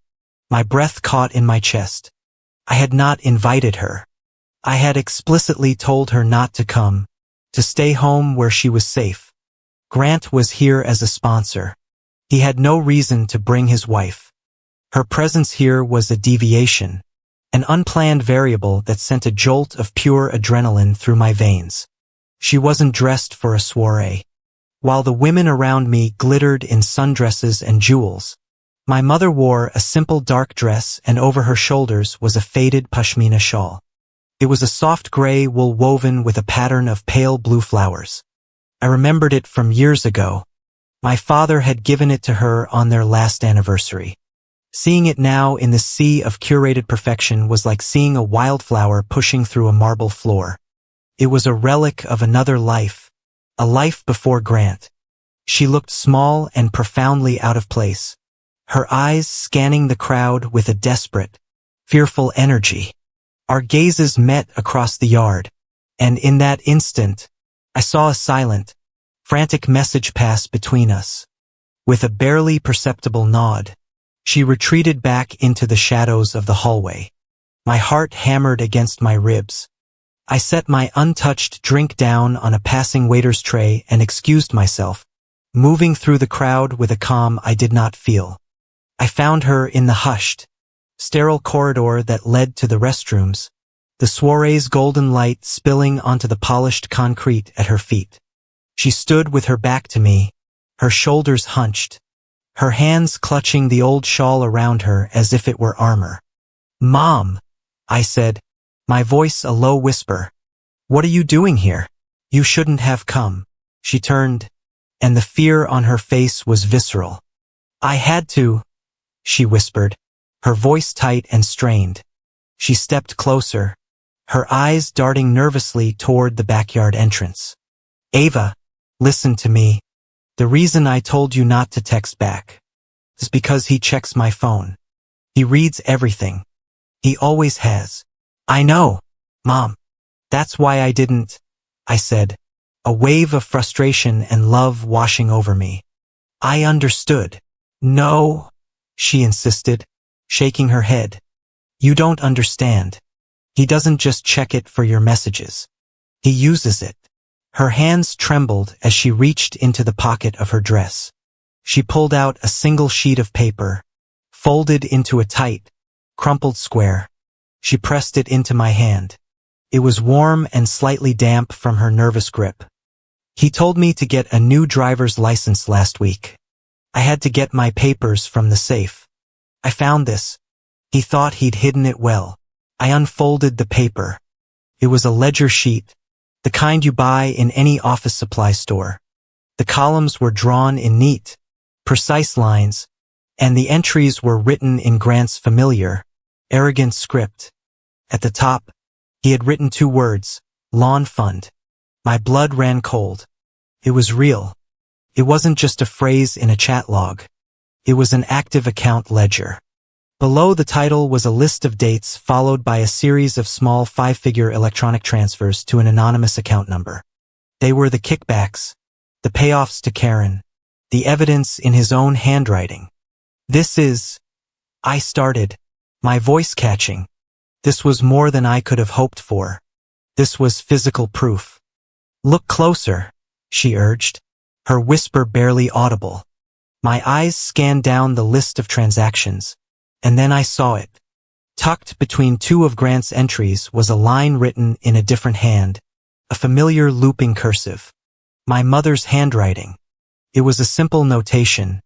My breath caught in my chest. I had not invited her. I had explicitly told her not to come, to stay home where she was safe. Grant was here as a sponsor. He had no reason to bring his wife. Her presence here was a deviation, an unplanned variable that sent a jolt of pure adrenaline through my veins. She wasn't dressed for a soiree. While the women around me glittered in sundresses and jewels, my mother wore a simple dark dress, and over her shoulders was a faded pashmina shawl. It was a soft gray wool woven with a pattern of pale blue flowers. I remembered it from years ago. My father had given it to her on their last anniversary. Seeing it now in the sea of curated perfection was like seeing a wildflower pushing through a marble floor. It was a relic of another life, a life before Grant. She looked small and profoundly out of place, her eyes scanning the crowd with a desperate, fearful energy. Our gazes met across the yard, and in that instant, I saw a silent, frantic message pass between us. With a barely perceptible nod, she retreated back into the shadows of the hallway. My heart hammered against my ribs. I set my untouched drink down on a passing waiter's tray and excused myself, moving through the crowd with a calm I did not feel. I found her in the hushed, sterile corridor that led to the restrooms, the soiree's golden light spilling onto the polished concrete at her feet. She stood with her back to me, her shoulders hunched, her hands clutching the old shawl around her as if it were armor. "Mom," I said, my voice a low whisper. "What are you doing here? You shouldn't have come." She turned, and the fear on her face was visceral. "I had to," she whispered, her voice tight and strained. She stepped closer, her eyes darting nervously toward the backyard entrance. "Ava, listen to me. The reason I told you not to text back is because he checks my phone. He reads everything. He always has." "I know, Mom. That's why I didn't," I said, a wave of frustration and love washing over me. "I understood." "No," she insisted, shaking her head. "You don't understand. He doesn't just check it for your messages. He uses it." Her hands trembled as she reached into the pocket of her dress. She pulled out a single sheet of paper, folded into a tight, crumpled square. She pressed it into my hand. It was warm and slightly damp from her nervous grip. "He told me to get a new driver's license last week. I had to get my papers from the safe. I found this. He thought he'd hidden it well." I unfolded the paper. It was a ledger sheet, the kind you buy in any office supply store. The columns were drawn in neat, precise lines, and the entries were written in Grant's familiar, arrogant script. At the top, he had written 2 words, "Lawn Fund." My blood ran cold. It was real. It wasn't just a phrase in a chat log. It was an active account ledger. Below the title was a list of dates followed by a series of small 5-figure electronic transfers to an anonymous account number. They were the kickbacks, the payoffs to Karen, the evidence in his own handwriting. I started, my voice catching. This was more than I could have hoped for. This was physical proof. Look closer, she urged, her whisper barely audible. My eyes scanned down the list of transactions, and then I saw it. Tucked between two of Grant's entries was a line written in a different hand, a familiar looping cursive. My mother's handwriting. It was a simple notation,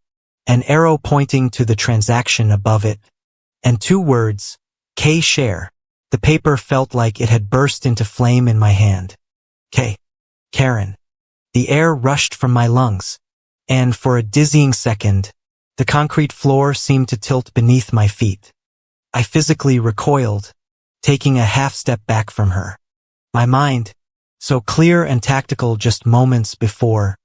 an arrow pointing to the transaction above it, and 2 words, K-share. The paper felt like it had burst into flame in my hand. Karen. The air rushed from my lungs, and for a dizzying second, the concrete floor seemed to tilt beneath my feet. I physically recoiled, taking a half-step back from her. My mind, so clear and tactical just moments before,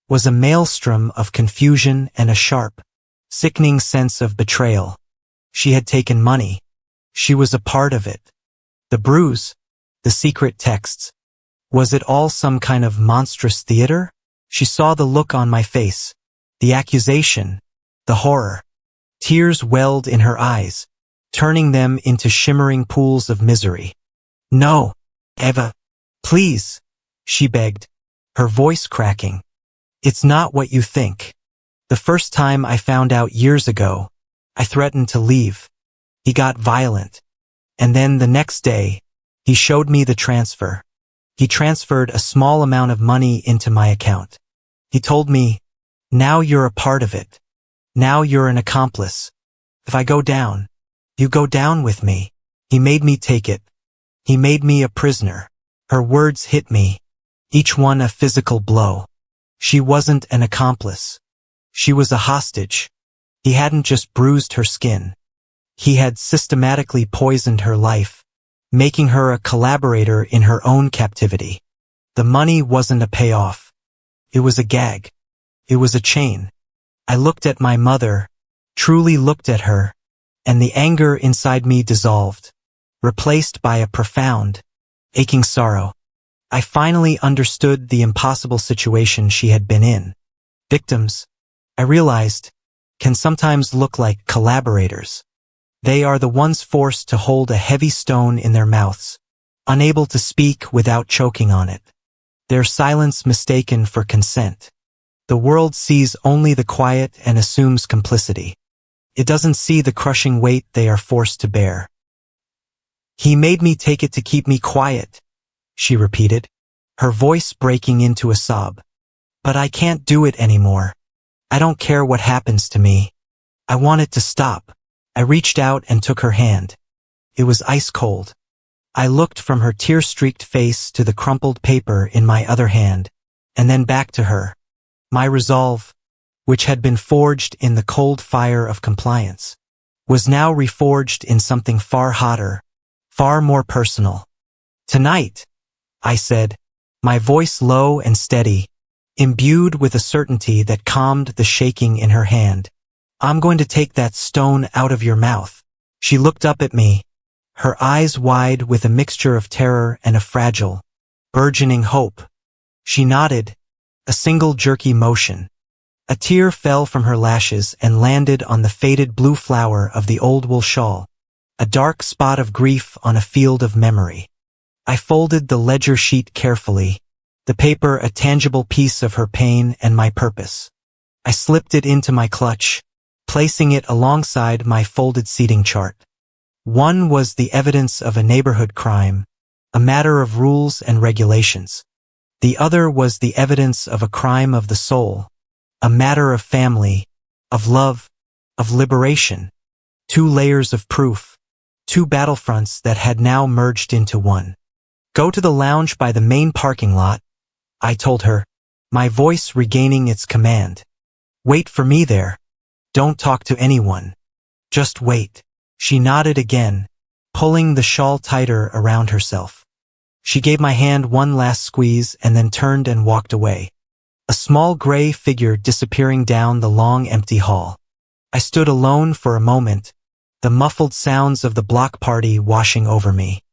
was a maelstrom of confusion and a sharp, sickening sense of betrayal. She had taken money. She was a part of it. The bruise, the secret texts. Was it all some kind of monstrous theater? She saw the look on my face, the accusation, the horror. Tears welled in her eyes, turning them into shimmering pools of misery. No, Eva, please, she begged, her voice cracking. It's not what you think. The first time I found out years ago, I threatened to leave. He got violent. And then the next day, he showed me the transfer. He transferred a small amount of money into my account. He told me, now you're a part of it. Now you're an accomplice. If I go down, you go down with me. He made me take it. He made me a prisoner. Her words hit me, each one a physical blow. She wasn't an accomplice. She was a hostage. He hadn't just bruised her skin. He had systematically poisoned her life, making her a collaborator in her own captivity. The money wasn't a payoff. It was a gag. It was a chain. I looked at my mother, truly looked at her, and the anger inside me dissolved, replaced by a profound, aching sorrow. I finally understood the impossible situation she had been in. Victims, I realized, can sometimes look like collaborators. They are the ones forced to hold a heavy stone in their mouths, unable to speak without choking on it. Their silence mistaken for consent. The world sees only the quiet and assumes complicity. It doesn't see the crushing weight they are forced to bear. He made me take it to keep me quiet, she repeated, her voice breaking into a sob. But I can't do it anymore. I don't care what happens to me. I want it to stop. I reached out and took her hand. It was ice cold. I looked from her tear-streaked face to the crumpled paper in my other hand, and then back to her. My resolve, which had been forged in the cold fire of compliance, was now reforged in something far hotter, far more personal. Tonight, I said, my voice low and steady, imbued with a certainty that calmed the shaking in her hand. I'm going to take that stone out of your mouth. She looked up at me, her eyes wide with a mixture of terror and a fragile, burgeoning hope. She nodded, a single jerky motion. A tear fell from her lashes and landed on the faded blue flower of the old wool shawl, a dark spot of grief on a field of memory. I folded the ledger sheet carefully, the paper a tangible piece of her pain and my purpose. I slipped it into my clutch, placing it alongside my folded seating chart. One was the evidence of a neighborhood crime, a matter of rules and regulations. The other was the evidence of a crime of the soul, a matter of family, of love, of liberation. 2 layers of proof, 2 battlefronts that had now merged into one. Go to the lounge by the main parking lot, I told her, my voice regaining its command. Wait for me there. Don't talk to anyone. Just wait. She nodded again, pulling the shawl tighter around herself. She gave my hand one last squeeze and then turned and walked away. A small gray figure disappearing down the long empty hall. I stood alone for a moment, the muffled sounds of the block party washing over me.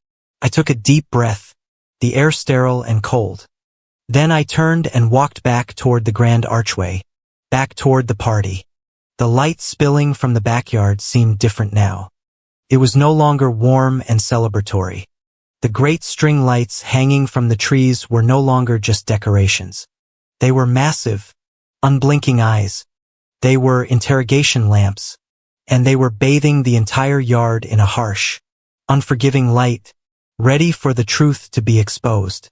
I took a deep breath, the air sterile and cold. Then I turned and walked back toward the grand archway, back toward the party. The light spilling from the backyard seemed different now. It was no longer warm and celebratory. The great string lights hanging from the trees were no longer just decorations. They were massive, unblinking eyes. They were interrogation lamps, and they were bathing the entire yard in a harsh, unforgiving light, ready for the truth to be exposed.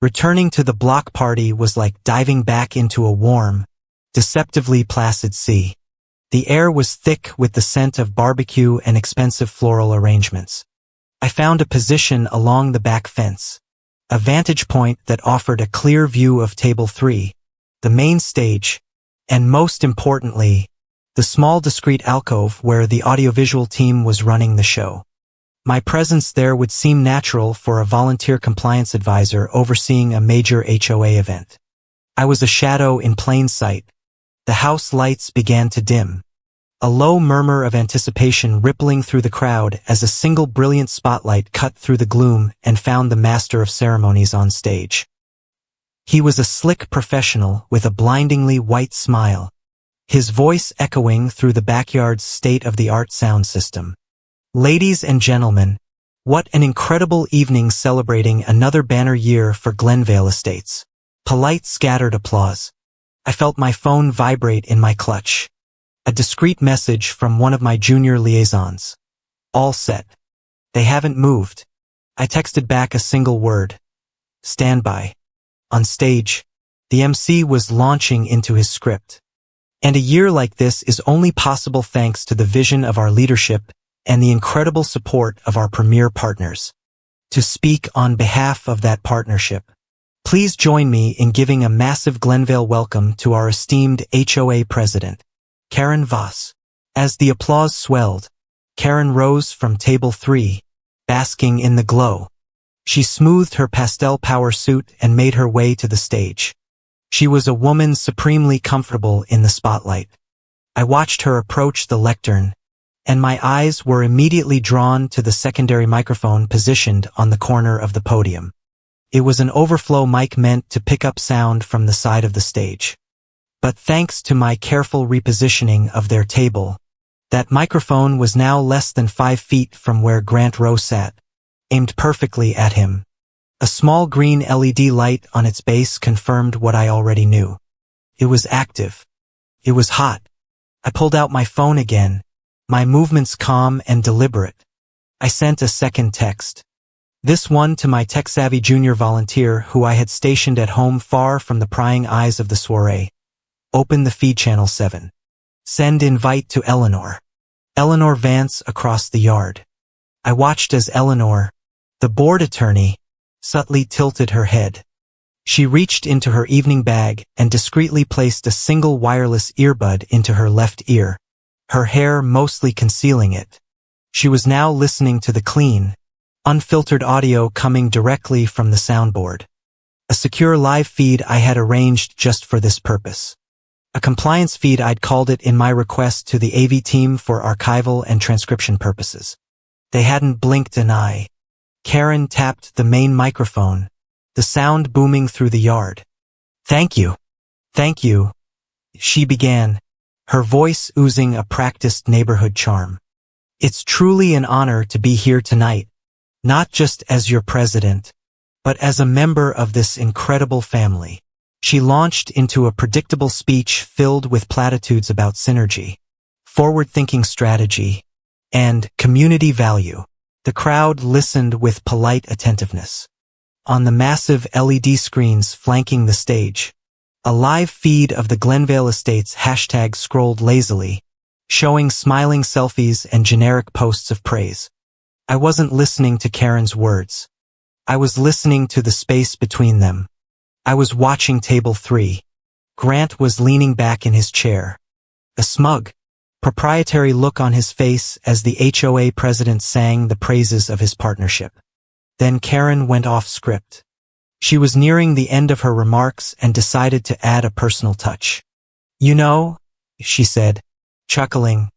Returning to the block party was like diving back into a warm, deceptively placid sea. The air was thick with the scent of barbecue and expensive floral arrangements. I found a position along the back fence, a vantage point that offered a clear view of Table 3, the main stage, and most importantly, the small discreet alcove where the audiovisual team was running the show. My presence there would seem natural for a volunteer compliance advisor overseeing a major HOA event. I was a shadow in plain sight. The house lights began to dim. A low murmur of anticipation rippling through the crowd as a single brilliant spotlight cut through the gloom and found the master of ceremonies on stage. He was a slick professional with a blindingly white smile, his voice echoing through the backyard's state-of-the-art sound system. Ladies and gentlemen, what an incredible evening celebrating another banner year for Glenvale Estates. Polite scattered applause. I felt my phone vibrate in my clutch. A discreet message from one of my junior liaisons. All set. They haven't moved. I texted back a single word. Stand by. On stage, the MC was launching into his script. And a year like this is only possible thanks to the vision of our leadership and the incredible support of our premier partners. To speak on behalf of that partnership, please join me in giving a massive Glenvale welcome to our esteemed HOA president, Karen Voss. As the applause swelled, Karen rose from Table 3, basking in the glow. She smoothed her pastel power suit and made her way to the stage. She was a woman supremely comfortable in the spotlight. I watched her approach the lectern, and my eyes were immediately drawn to the secondary microphone positioned on the corner of the podium. It was an overflow mic meant to pick up sound from the side of the stage. But thanks to my careful repositioning of their table, that microphone was now less than 5 feet from where Grant Rowe sat, aimed perfectly at him. A small green LED light on its base confirmed what I already knew. It was active. It was hot. I pulled out my phone again, my movements calm and deliberate. I sent a second text. This one to my tech-savvy junior volunteer who I had stationed at home far from the prying eyes of the soiree. Open the feed channel 7. Send invite to Eleanor. Eleanor Vance across the yard. I watched as Eleanor, the board attorney, subtly tilted her head. She reached into her evening bag and discreetly placed a single wireless earbud into her left ear, her hair mostly concealing it. She was now listening to the clean, unfiltered audio coming directly from the soundboard. A secure live feed I had arranged just for this purpose. A compliance feed I'd called it in my request to the AV team for archival and transcription purposes. They hadn't blinked an eye. Karen tapped the main microphone, the sound booming through the yard. Thank you. Thank you, she began, her voice oozing a practiced neighborhood charm. It's truly an honor to be here tonight, not just as your president, but as a member of this incredible family. She launched into a predictable speech filled with platitudes about synergy, forward-thinking strategy, and community value. The crowd listened with polite attentiveness. On the massive LED screens flanking the stage, a live feed of the Glenvale Estates hashtag scrolled lazily, showing smiling selfies and generic posts of praise. I wasn't listening to Karen's words. I was listening to the space between them. I was watching Table 3. Grant was leaning back in his chair. A smug, proprietary look on his face as the HOA president sang the praises of his partnership. Then Karen went off script. She was nearing the end of her remarks and decided to add a personal touch. You know, she said, chuckling,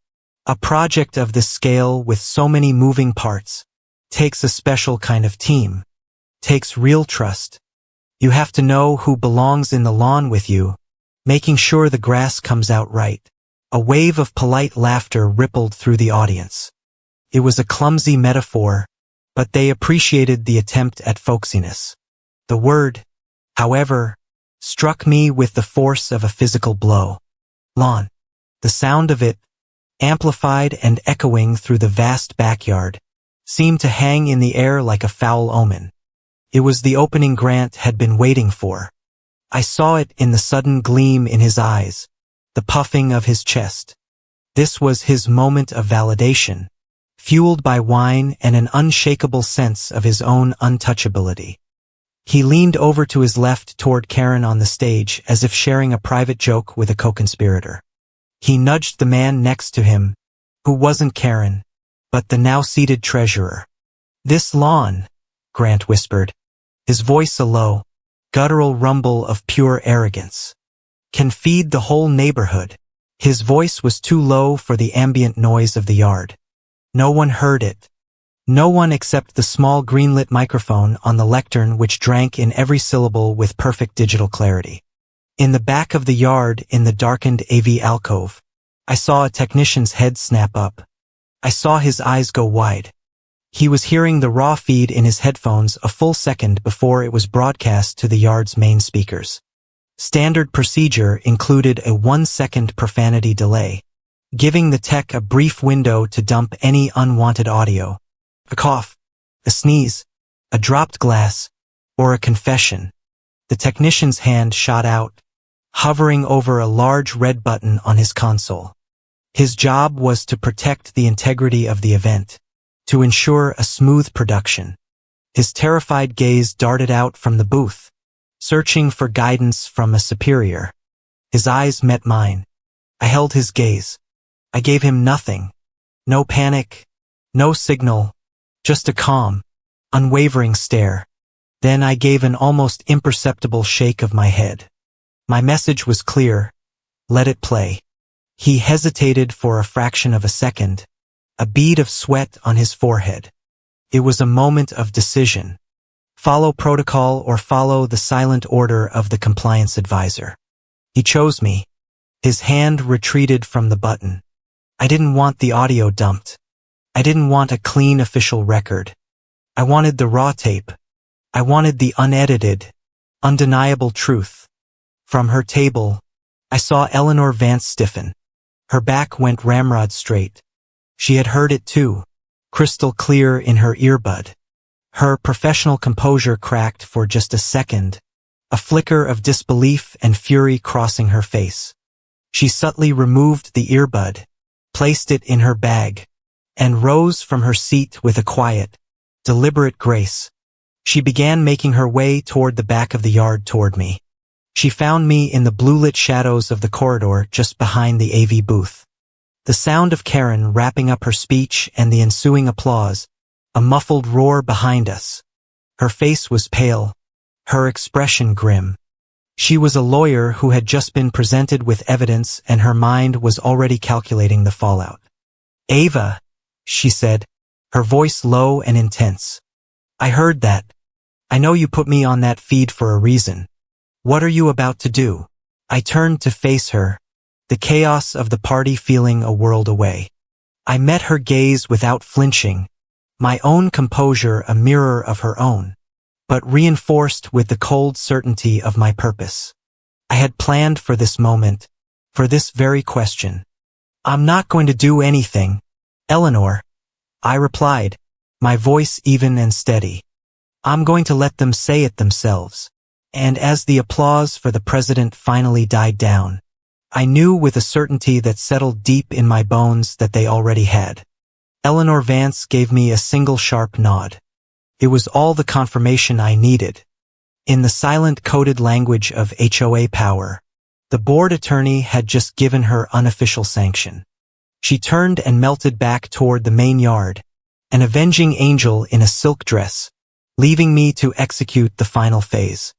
A project of this scale with so many moving parts takes a special kind of team, takes real trust. You have to know who belongs in the lawn with you, making sure the grass comes out right. A wave of polite laughter rippled through the audience. It was a clumsy metaphor, but they appreciated the attempt at folksiness. The word, however, struck me with the force of a physical blow. Lawn. The sound of it, amplified and echoing through the vast backyard, seemed to hang in the air like a foul omen. It was the opening Grant had been waiting for. I saw it in the sudden gleam in his eyes, the puffing of his chest. This was his moment of validation, fueled by wine and an unshakable sense of his own untouchability. He leaned over to his left toward Karen on the stage as if sharing a private joke with a co-conspirator. He nudged the man next to him, who wasn't Karen, but the now-seated treasurer. "This lawn," Grant whispered, his voice a low, guttural rumble of pure arrogance, "can feed the whole neighborhood." His voice was too low for the ambient noise of the yard. No one heard it. No one except the small green-lit microphone on the lectern which drank in every syllable with perfect digital clarity. In the back of the yard, in the darkened AV alcove, I saw a technician's head snap up. I saw his eyes go wide. He was hearing the raw feed in his headphones a full second before it was broadcast to the yard's main speakers. Standard procedure included a 1-second profanity delay, giving the tech a brief window to dump any unwanted audio. A cough, a sneeze, a dropped glass, or a confession. The technician's hand shot out, hovering over a large red button on his console. His job was to protect the integrity of the event, to ensure a smooth production. His terrified gaze darted out from the booth, searching for guidance from a superior. His eyes met mine. I held his gaze. I gave him nothing. No panic, no signal, just a calm, unwavering stare. Then I gave an almost imperceptible shake of my head. My message was clear. Let it play. He hesitated for a fraction of a second, a bead of sweat on his forehead. It was a moment of decision. Follow protocol or follow the silent order of the compliance advisor. He chose me. His hand retreated from the button. I didn't want the audio dumped. I didn't want a clean official record. I wanted the raw tape. I wanted the unedited, undeniable truth. From her table, I saw Eleanor Vance stiffen. Her back went ramrod straight. She had heard it too, crystal clear in her earbud. Her professional composure cracked for just a second, a flicker of disbelief and fury crossing her face. She subtly removed the earbud, placed it in her bag, and rose from her seat with a quiet, deliberate grace. She began making her way toward the back of the yard toward me. She found me in the blue-lit shadows of the corridor just behind the AV booth. The sound of Karen wrapping up her speech and the ensuing applause, a muffled roar behind us. Her face was pale, her expression grim. She was a lawyer who had just been presented with evidence and her mind was already calculating the fallout. "Ava," she said, her voice low and intense. "I heard that. I know you put me on that feed for a reason. What are you about to do?" I turned to face her, the chaos of the party feeling a world away. I met her gaze without flinching, my own composure a mirror of her own, but reinforced with the cold certainty of my purpose. I had planned for this moment, for this very question. "I'm not going to do anything, Eleanor," I replied, my voice even and steady. "I'm going to let them say it themselves." And as the applause for the president finally died down, I knew with a certainty that settled deep in my bones that they already had. Eleanor Vance gave me a single sharp nod. It was all the confirmation I needed. In the silent coded language of HOA power, the board attorney had just given her unofficial sanction. She turned and melted back toward the main yard, an avenging angel in a silk dress, leaving me to execute the final phase.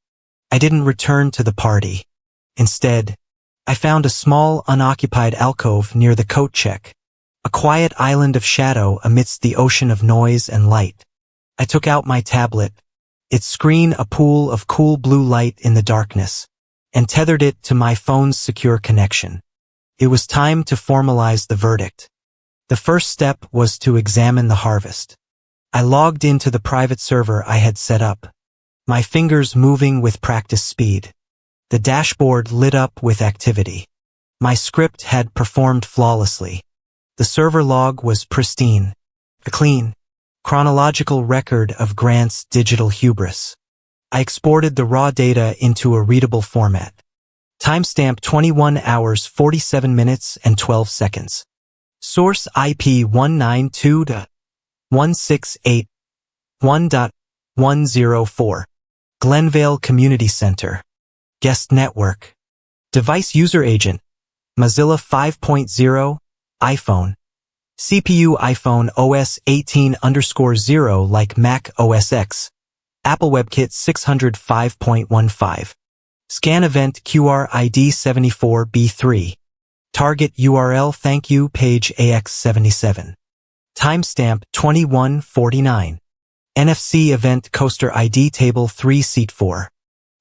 I didn't return to the party. Instead, I found a small, unoccupied alcove near the coat check, a quiet island of shadow amidst the ocean of noise and light. I took out my tablet, its screen a pool of cool blue light in the darkness, and tethered it to my phone's secure connection. It was time to formalize the verdict. The first step was to examine the harvest. I logged into the private server I had set up, my fingers moving with practice speed. The dashboard lit up with activity. My script had performed flawlessly. The server log was pristine, a clean, chronological record of Grant's digital hubris. I exported the raw data into a readable format. Timestamp 21 hours 47 minutes and 12 seconds. Source IP 192.168.1.104. Glenvale Community Center. Guest Network. Device User Agent. Mozilla 5.0. iPhone. CPU iPhone OS 18_0 like Mac OS X. Apple WebKit 605.15. Scan event QR ID 74B3. Target URL thank you page AX77. Timestamp 21:49. NFC event coaster ID table 3 seat 4.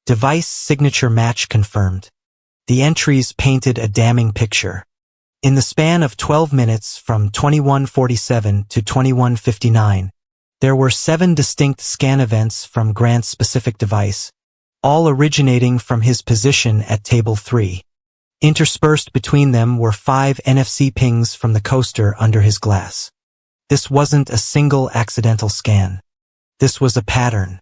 Device signature match confirmed. The entries painted a damning picture. In the span of 12 minutes from 21:47 to 21:59, there were 7 distinct scan events from Grant's specific device, all originating from his position at table 3. Interspersed between them were 5 NFC pings from the coaster under his glass. This wasn't a single accidental scan. This was a pattern.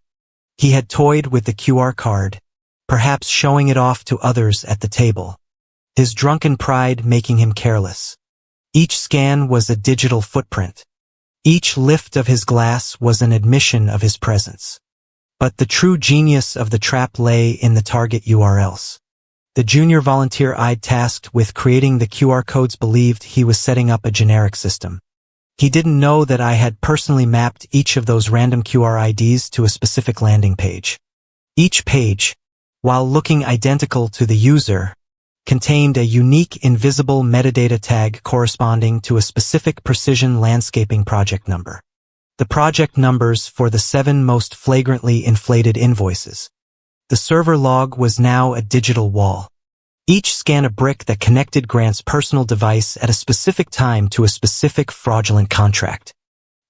He had toyed with the QR card, perhaps showing it off to others at the table, his drunken pride making him careless. Each scan was a digital footprint. Each lift of his glass was an admission of his presence. But the true genius of the trap lay in the target URLs. The junior volunteer I'd tasked with creating the QR codes believed he was setting up a generic system. He didn't know that I had personally mapped each of those random QR IDs to a specific landing page. Each page, while looking identical to the user, contained a unique invisible metadata tag corresponding to a specific precision landscaping project number. The project numbers for the 7 most flagrantly inflated invoices. The server log was now a digital wall. Each scan a brick that connected Grant's personal device at a specific time to a specific fraudulent contract.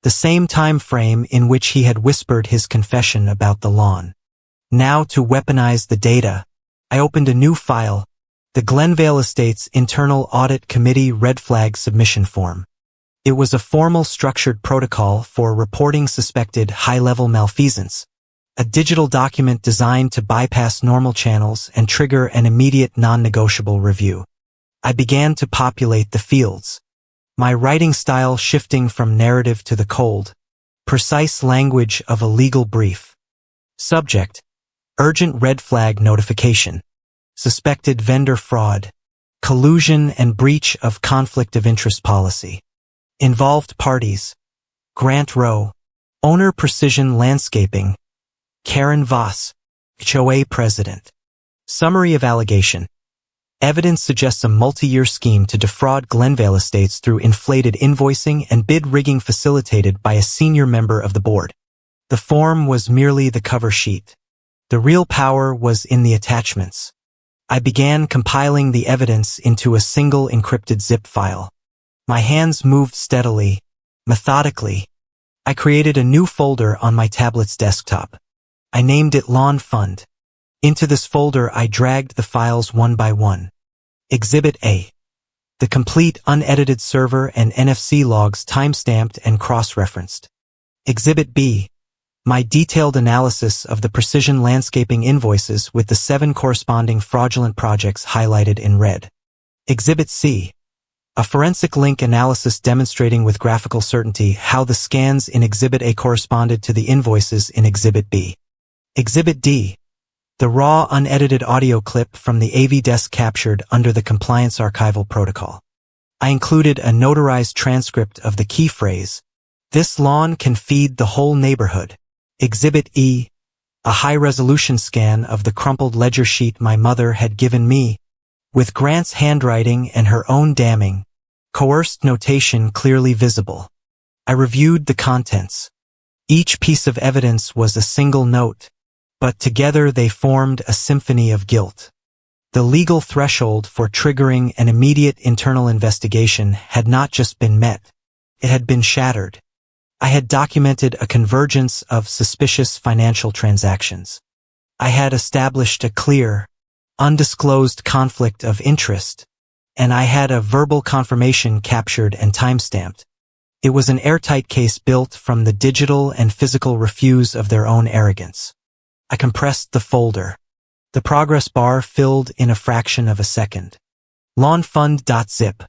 The same time frame in which he had whispered his confession about the lawn. Now to weaponize the data, I opened a new file, the Glenvale Estates Internal Audit Committee Red Flag Submission Form. It was a formal structured protocol for reporting suspected high-level malfeasance, a digital document designed to bypass normal channels and trigger an immediate non-negotiable review. I began to populate the fields, my writing style shifting from narrative to the cold, precise language of a legal brief. Subject: urgent red flag notification. Suspected vendor fraud, collusion and breach of conflict of interest policy. Involved parties: Grant Rowe, owner Precision Landscaping, Karen Voss, HOA president. Summary of allegation. Evidence suggests a multi-year scheme to defraud Glenvale Estates through inflated invoicing and bid rigging facilitated by a senior member of the board. The form was merely the cover sheet. The real power was in the attachments. I began compiling the evidence into a single encrypted zip file. My hands moved steadily, methodically. I created a new folder on my tablet's desktop. I named it Lawn Fund. Into this folder I dragged the files one by one. Exhibit A. The complete unedited server and NFC logs timestamped and cross-referenced. Exhibit B. My detailed analysis of the Precision Landscaping invoices with the 7 corresponding fraudulent projects highlighted in red. Exhibit C. A forensic link analysis demonstrating with graphical certainty how the scans in Exhibit A corresponded to the invoices in Exhibit B. Exhibit D. The raw unedited audio clip from the AV desk captured under the compliance archival protocol. I included a notarized transcript of the key phrase, "This lawn can feed the whole neighborhood." Exhibit E. A high-resolution scan of the crumpled ledger sheet my mother had given me, with Grant's handwriting and her own damning, coerced notation clearly visible. I reviewed the contents. Each piece of evidence was a single note, but together they formed a symphony of guilt. The legal threshold for triggering an immediate internal investigation had not just been met, it had been shattered. I had documented a convergence of suspicious financial transactions. I had established a clear, undisclosed conflict of interest, and I had a verbal confirmation captured and timestamped. It was an airtight case built from the digital and physical refuse of their own arrogance. I compressed the folder. The progress bar filled in a fraction of a second. Lawnfund.zip.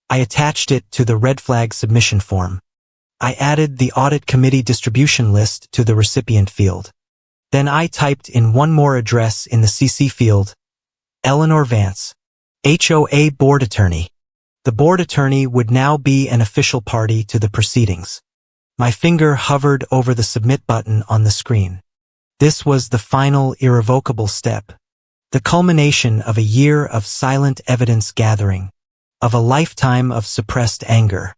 I attached it to the red flag submission form. I added the audit committee distribution list to the recipient field. Then I typed in one more address in the CC field. Eleanor Vance, HOA board attorney. The board attorney would now be an official party to the proceedings. My finger hovered over the submit button on the screen. This was the final irrevocable step. The culmination of a year of silent evidence gathering, of a lifetime of suppressed anger.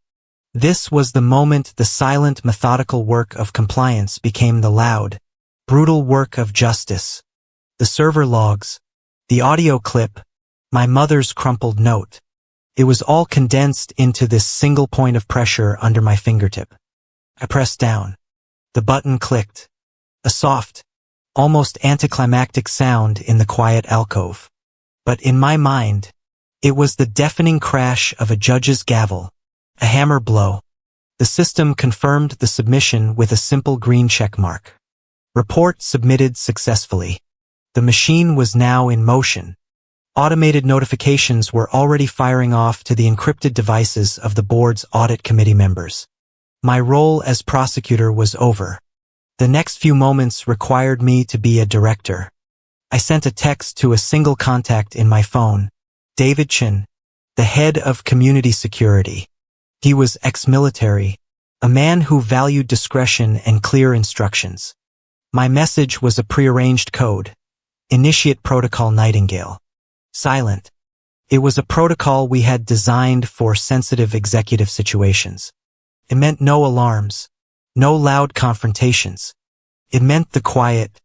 This was the moment the silent, methodical work of compliance became the loud, brutal work of justice. The server logs, the audio clip, my mother's crumpled note. It was all condensed into this single point of pressure under my fingertip. I pressed down. The button clicked. A soft, almost anticlimactic sound in the quiet alcove. But in my mind, it was the deafening crash of a judge's gavel, a hammer blow. The system confirmed the submission with a simple green check mark. Report submitted successfully. The machine was now in motion. Automated notifications were already firing off to the encrypted devices of the board's audit committee members. My role as prosecutor was over. The next few moments required me to be a director. I sent a text to a single contact in my phone, David Chin, the head of community security. He was ex-military, a man who valued discretion and clear instructions. My message was a prearranged code. Initiate Protocol Nightingale. Silent. It was a protocol we had designed for sensitive executive situations. It meant no alarms, no loud confrontations. It meant the quiet,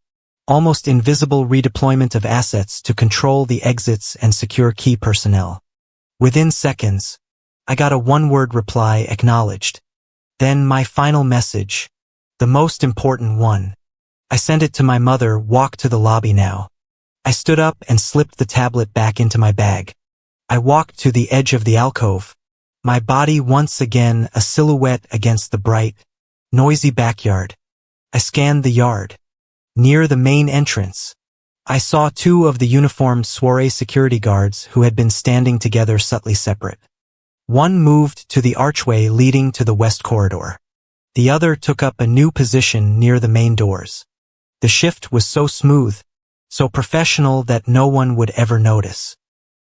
almost invisible redeployment of assets to control the exits and secure key personnel. Within seconds, I got a one-word reply acknowledged. Then my final message, the most important one. I sent it to my mother, walk to the lobby now. I stood up and slipped the tablet back into my bag. I walked to the edge of the alcove, my body once again a silhouette against the bright, noisy backyard. I scanned the yard. Near the main entrance, I saw two of the uniformed soiree security guards who had been standing together subtly separate. One moved to the archway leading to the west corridor. The other took up a new position near the main doors. The shift was so smooth, so professional that no one would ever notice.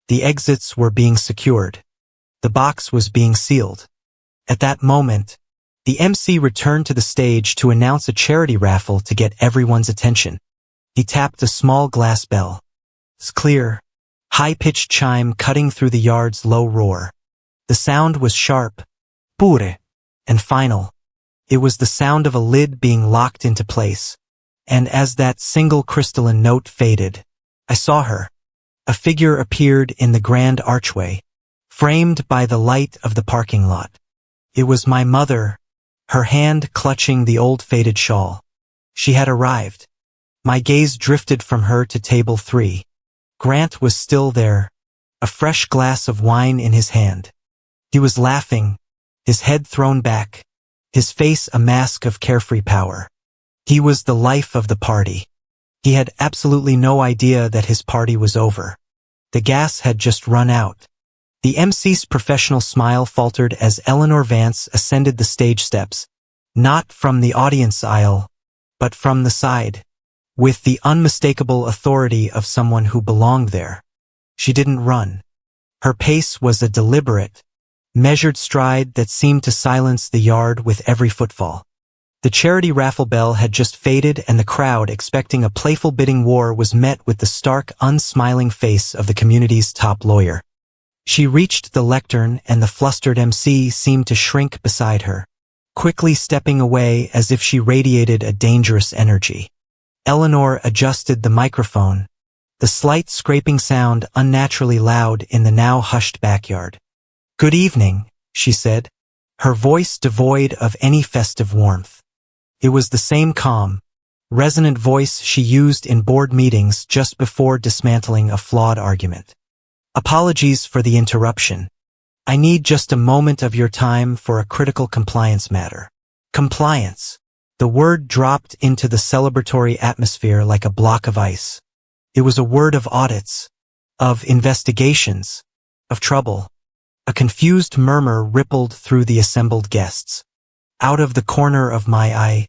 The exits were being secured. The box was being sealed. At that moment, the MC returned to the stage to announce a charity raffle to get everyone's attention. He tapped a small glass bell. Its clear, high-pitched chime cutting through the yard's low roar. The sound was sharp, pure, and final. It was the sound of a lid being locked into place. And as that single crystalline note faded, I saw her. A figure appeared in the grand archway, framed by the light of the parking lot. It was my mother, her hand clutching the old faded shawl. She had arrived. My gaze drifted from her to table 3. Grant was still there, a fresh glass of wine in his hand. He was laughing, his head thrown back, his face a mask of carefree power. He was the life of the party. He had absolutely no idea that his party was over. The gas had just run out. The MC's professional smile faltered as Eleanor Vance ascended the stage steps, not from the audience aisle, but from the side, with the unmistakable authority of someone who belonged there. She didn't run. Her pace was a deliberate, measured stride that seemed to silence the yard with every footfall. The charity raffle bell had just faded, and the crowd, expecting a playful bidding war, was met with the stark, unsmiling face of the community's top lawyer. She reached the lectern and the flustered MC seemed to shrink beside her, quickly stepping away as if she radiated a dangerous energy. Eleanor adjusted the microphone, the slight scraping sound unnaturally loud in the now hushed backyard. "Good evening," she said, her voice devoid of any festive warmth. It was the same calm, resonant voice she used in board meetings just before dismantling a flawed argument. "Apologies for the interruption. I need just a moment of your time for a critical compliance matter." Compliance. The word dropped into the celebratory atmosphere like a block of ice. It was a word of audits, of investigations, of trouble. A confused murmur rippled through the assembled guests. Out of the corner of my eye,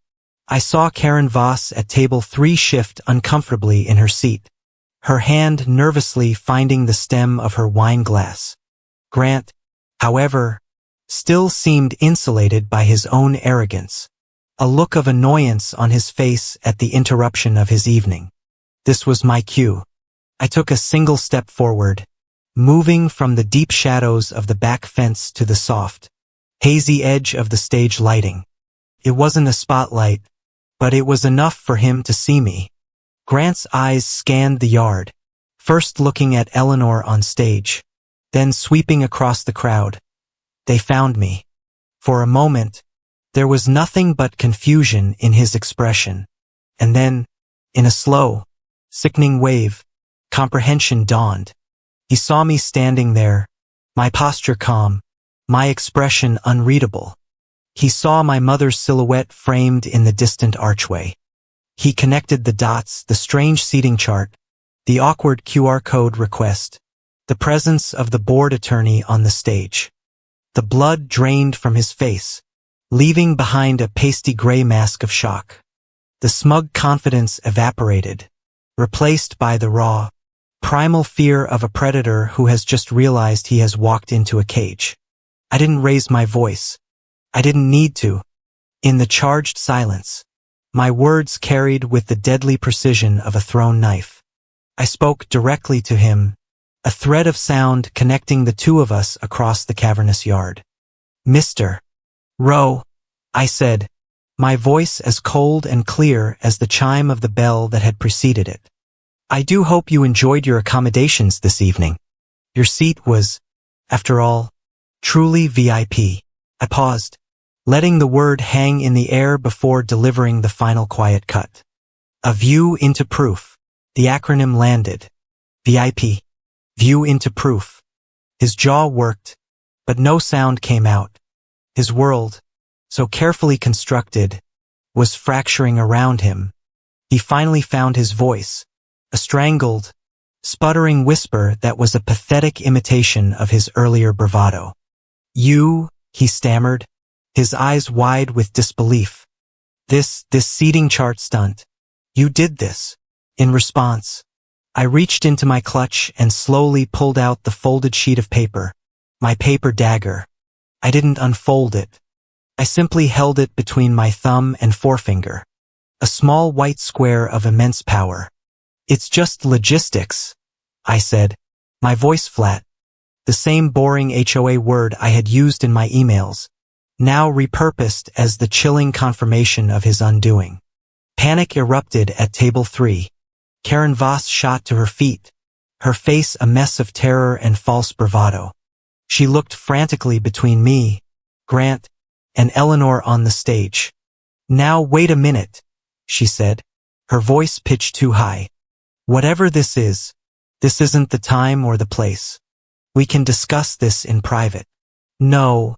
I saw Karen Voss at table 3 shift uncomfortably in her seat, her hand nervously finding the stem of her wine glass. Grant, however, still seemed insulated by his own arrogance, a look of annoyance on his face at the interruption of his evening. This was my cue. I took a single step forward, moving from the deep shadows of the back fence to the soft, hazy edge of the stage lighting. It wasn't a spotlight, but it was enough for him to see me. Grant's eyes scanned the yard, first looking at Eleanor on stage, then sweeping across the crowd. They found me. For a moment, there was nothing but confusion in his expression. And then, in a slow, sickening wave, comprehension dawned. He saw me standing there, my posture calm, my expression unreadable. He saw my mother's silhouette framed in the distant archway. He connected the dots, the strange seating chart, the awkward QR code request, the presence of the board attorney on the stage. The blood drained from his face, leaving behind a pasty gray mask of shock. The smug confidence evaporated, replaced by the raw, primal fear of a predator who has just realized he has walked into a cage. I didn't raise my voice. I didn't need to. In the charged silence, my words carried with the deadly precision of a thrown knife. I spoke directly to him, a thread of sound connecting the two of us across the cavernous yard. "Mr. Rowe," I said, my voice as cold and clear as the chime of the bell that had preceded it. "I do hope you enjoyed your accommodations this evening. Your seat was, after all, truly VIP." I paused, letting the word hang in the air before delivering the final quiet cut. "A view into proof." The acronym landed. VIP. View into proof. His jaw worked, but no sound came out. His world, so carefully constructed, was fracturing around him. He finally found his voice, a strangled, sputtering whisper that was a pathetic imitation of his earlier bravado. "You," he stammered, his eyes wide with disbelief. This seating chart stunt. "You did this." In response, I reached into my clutch and slowly pulled out the folded sheet of paper, my paper dagger. I didn't unfold it. I simply held it between my thumb and forefinger, a small white square of immense power. "It's just logistics," I said, my voice flat, the same boring HOA word I had used in my emails, now repurposed as the chilling confirmation of his undoing. Panic erupted at table 3. Karen Voss shot to her feet, her face a mess of terror and false bravado. She looked frantically between me, Grant, and Eleanor on the stage. "Now wait a minute," she said, her voice pitched too high. "Whatever this isn't the time or the place. We can discuss this in private." "No."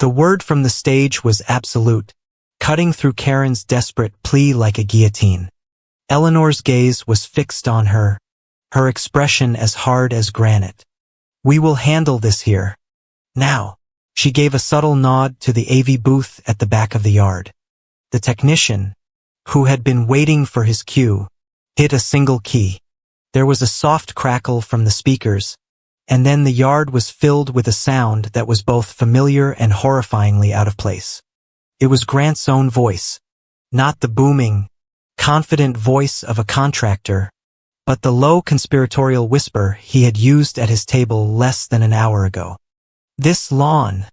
The word from the stage was absolute, cutting through Karen's desperate plea like a guillotine. Eleanor's gaze was fixed on her, her expression as hard as granite. "We will handle this here. Now." She gave a subtle nod to the AV booth at the back of the yard. The technician, who had been waiting for his cue, hit a single key. There was a soft crackle from the speakers, and then the yard was filled with a sound that was both familiar and horrifyingly out of place. It was Grant's own voice, not the booming, confident voice of a contractor, but the low conspiratorial whisper he had used at his table less than an hour ago. "This lawn,"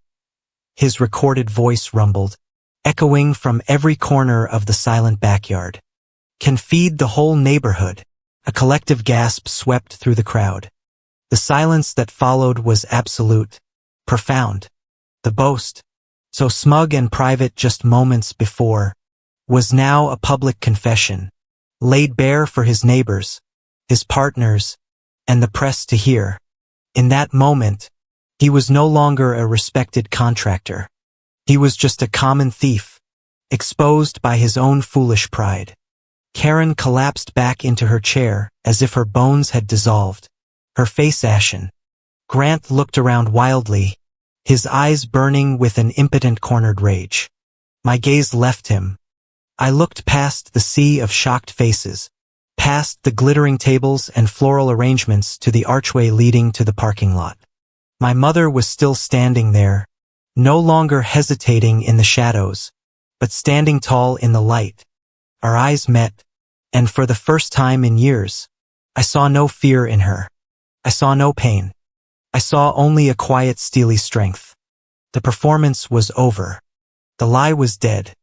his recorded voice rumbled, echoing from every corner of the silent backyard, "can feed the whole neighborhood." A collective gasp swept through the crowd. The silence that followed was absolute, profound. The boast, so smug and private just moments before, was now a public confession, laid bare for his neighbors, his partners, and the press to hear. In that moment, he was no longer a respected contractor. He was just a common thief, exposed by his own foolish pride. Karen collapsed back into her chair as if her bones had dissolved, her face ashen. Grant looked around wildly, his eyes burning with an impotent cornered rage. My gaze left him. I looked past the sea of shocked faces, past the glittering tables and floral arrangements to the archway leading to the parking lot. My mother was still standing there, no longer hesitating in the shadows, but standing tall in the light. Our eyes met, and for the first time in years, I saw no fear in her. I saw no pain. I saw only a quiet, steely strength. The performance was over. The lie was dead.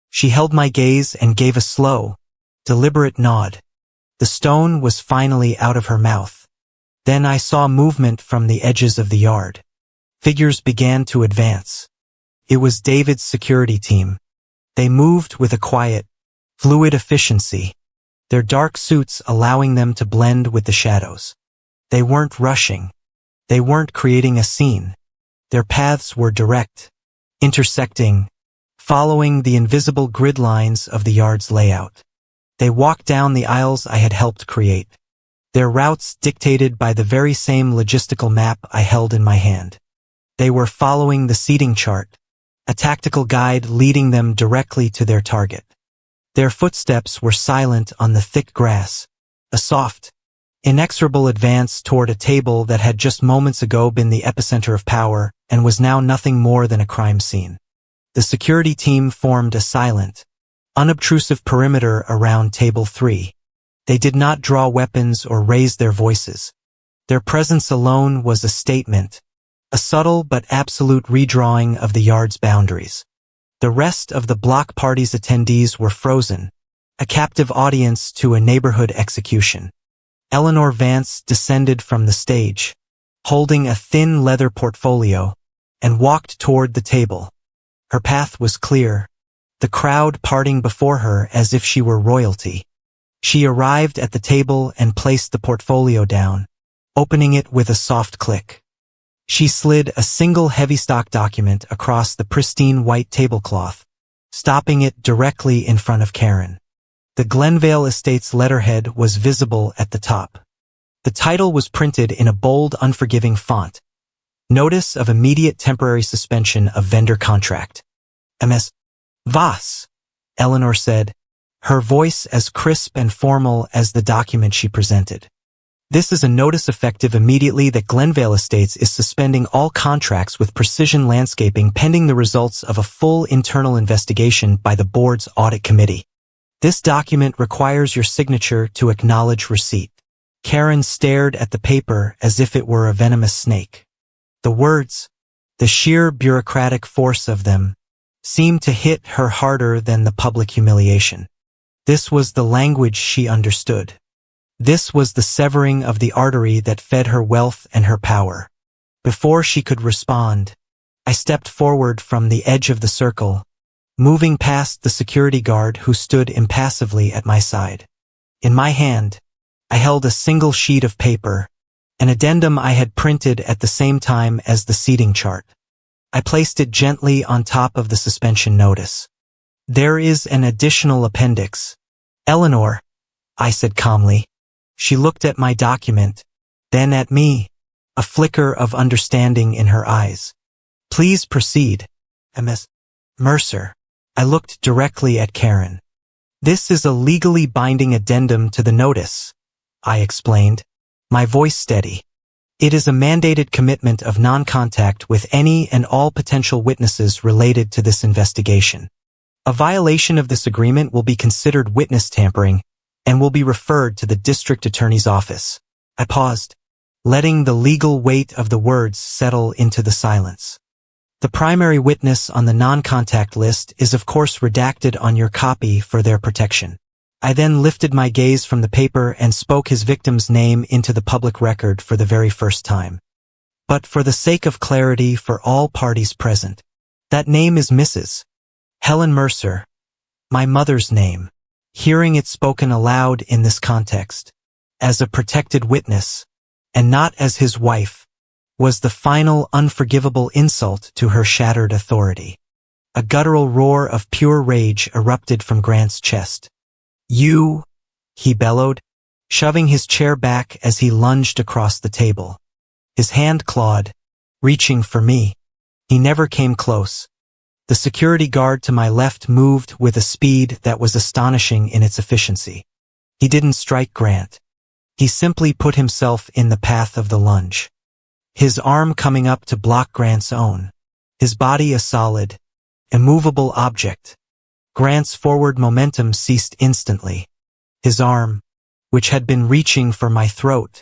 She held my gaze and gave a slow, deliberate nod. The stone was finally out of her mouth. Then I saw movement from the edges of the yard. Figures began to advance. It was David's security team. They moved with a quiet, fluid efficiency, their dark suits allowing them to blend with the shadows. They weren't rushing. They weren't creating a scene. Their paths were direct, intersecting, following the invisible grid lines of the yard's layout. They walked down the aisles I had helped create, their routes dictated by the very same logistical map I held in my hand. They were following the seating chart, a tactical guide leading them directly to their target. Their footsteps were silent on the thick grass, a soft, inexorable advance toward a table that had just moments ago been the epicenter of power and was now nothing more than a crime scene. The security team formed a silent, unobtrusive perimeter around table 3. They did not draw weapons or raise their voices. Their presence alone was a statement, a subtle but absolute redrawing of the yard's boundaries. The rest of the block party's attendees were frozen, a captive audience to a neighborhood execution. Eleanor Vance descended from the stage, holding a thin leather portfolio, and walked toward the table. Her path was clear, the crowd parting before her as if she were royalty. She arrived at the table and placed the portfolio down, opening it with a soft click. She slid a single heavy stock document across the pristine white tablecloth, stopping it directly in front of Karen. The Glenvale Estates letterhead was visible at the top. The title was printed in a bold, unforgiving font. Notice of immediate temporary suspension of vendor contract. Ms. Voss, Eleanor said, her voice as crisp and formal as the document she presented. This is a notice effective immediately that Glenvale Estates is suspending all contracts with Precision Landscaping pending the results of a full internal investigation by the board's audit committee. This document requires your signature to acknowledge receipt. Karen stared at the paper as if it were a venomous snake. The words, the sheer bureaucratic force of them, seemed to hit her harder than the public humiliation. This was the language she understood. This was the severing of the artery that fed her wealth and her power. Before she could respond, I stepped forward from the edge of the circle, moving past the security guard who stood impassively at my side. In my hand, I held a single sheet of paper, an addendum I had printed at the same time as the seating chart. I placed it gently on top of the suspension notice. There is an additional appendix. Eleanor, I said calmly. She looked at my document, then at me, a flicker of understanding in her eyes. Please proceed, Ms. Mercer. I looked directly at Karen. This is a legally binding addendum to the notice, I explained, my voice steady. It is a mandated commitment of non-contact with any and all potential witnesses related to this investigation. A violation of this agreement will be considered witness tampering, and will be referred to the district attorney's office. I paused, letting the legal weight of the words settle into the silence. The primary witness on the non-contact list is of course redacted on your copy for their protection. I then lifted my gaze from the paper and spoke his victim's name into the public record for the very first time. But for the sake of clarity for all parties present, that name is Mrs. Helen Mercer, my mother's name. Hearing it spoken aloud in this context, as a protected witness, and not as his wife, was the final unforgivable insult to her shattered authority. A guttural roar of pure rage erupted from Grant's chest. "You," he bellowed, shoving his chair back as he lunged across the table. His hand clawed, reaching for me. He never came close. The security guard to my left moved with a speed that was astonishing in its efficiency. He didn't strike Grant. He simply put himself in the path of the lunge. His arm coming up to block Grant's own. His body a solid, immovable object. Grant's forward momentum ceased instantly. His arm, which had been reaching for my throat,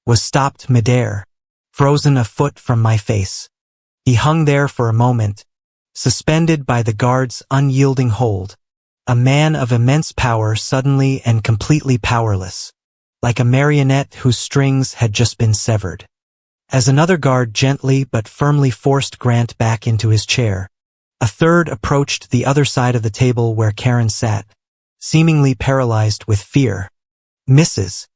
was stopped midair, frozen a foot from my face. He hung there for a moment, suspended by the guard's unyielding hold, a man of immense power suddenly and completely powerless, like a marionette whose strings had just been severed. As another guard gently but firmly forced Grant back into his chair, a third approached the other side of the table where Karen sat, seemingly paralyzed with fear. "Mrs.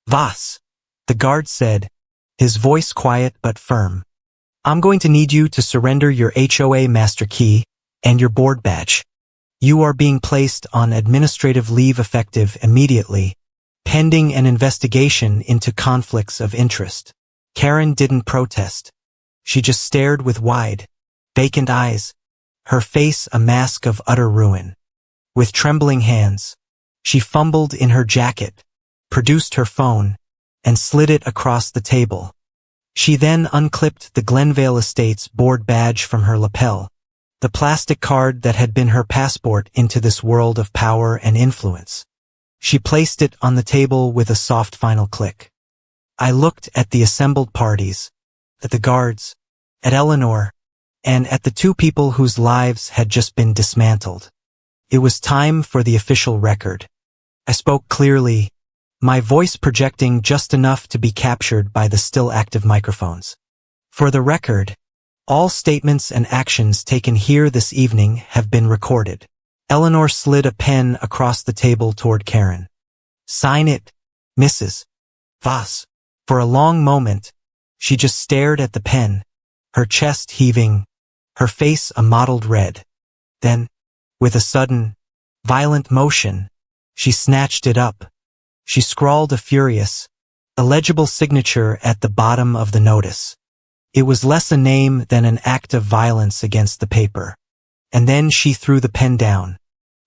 Voss," the guard said, his voice quiet but firm. "I'm going to need you to surrender your HOA master key and your board badge. You are being placed on administrative leave effective immediately, pending an investigation into conflicts of interest." Karen didn't protest. She just stared with wide, vacant eyes, her face a mask of utter ruin. With trembling hands, she fumbled in her jacket, produced her phone, and slid it across the table. She then unclipped the Glenvale Estates board badge from her lapel, the plastic card that had been her passport into this world of power and influence. She placed it on the table with a soft final click. I looked at the assembled parties, at the guards, at Eleanor, and at the two people whose lives had just been dismantled. It was time for the official record. I spoke clearly, my voice projecting just enough to be captured by the still active microphones. For the record, all statements and actions taken here this evening have been recorded. Eleanor slid a pen across the table toward Karen. "Sign it, Mrs. Voss." For a long moment, she just stared at the pen, her chest heaving, her face a mottled red. Then, with a sudden, violent motion, she snatched it up. She scrawled a furious, illegible signature at the bottom of the notice. It was less a name than an act of violence against the paper. And then she threw the pen down.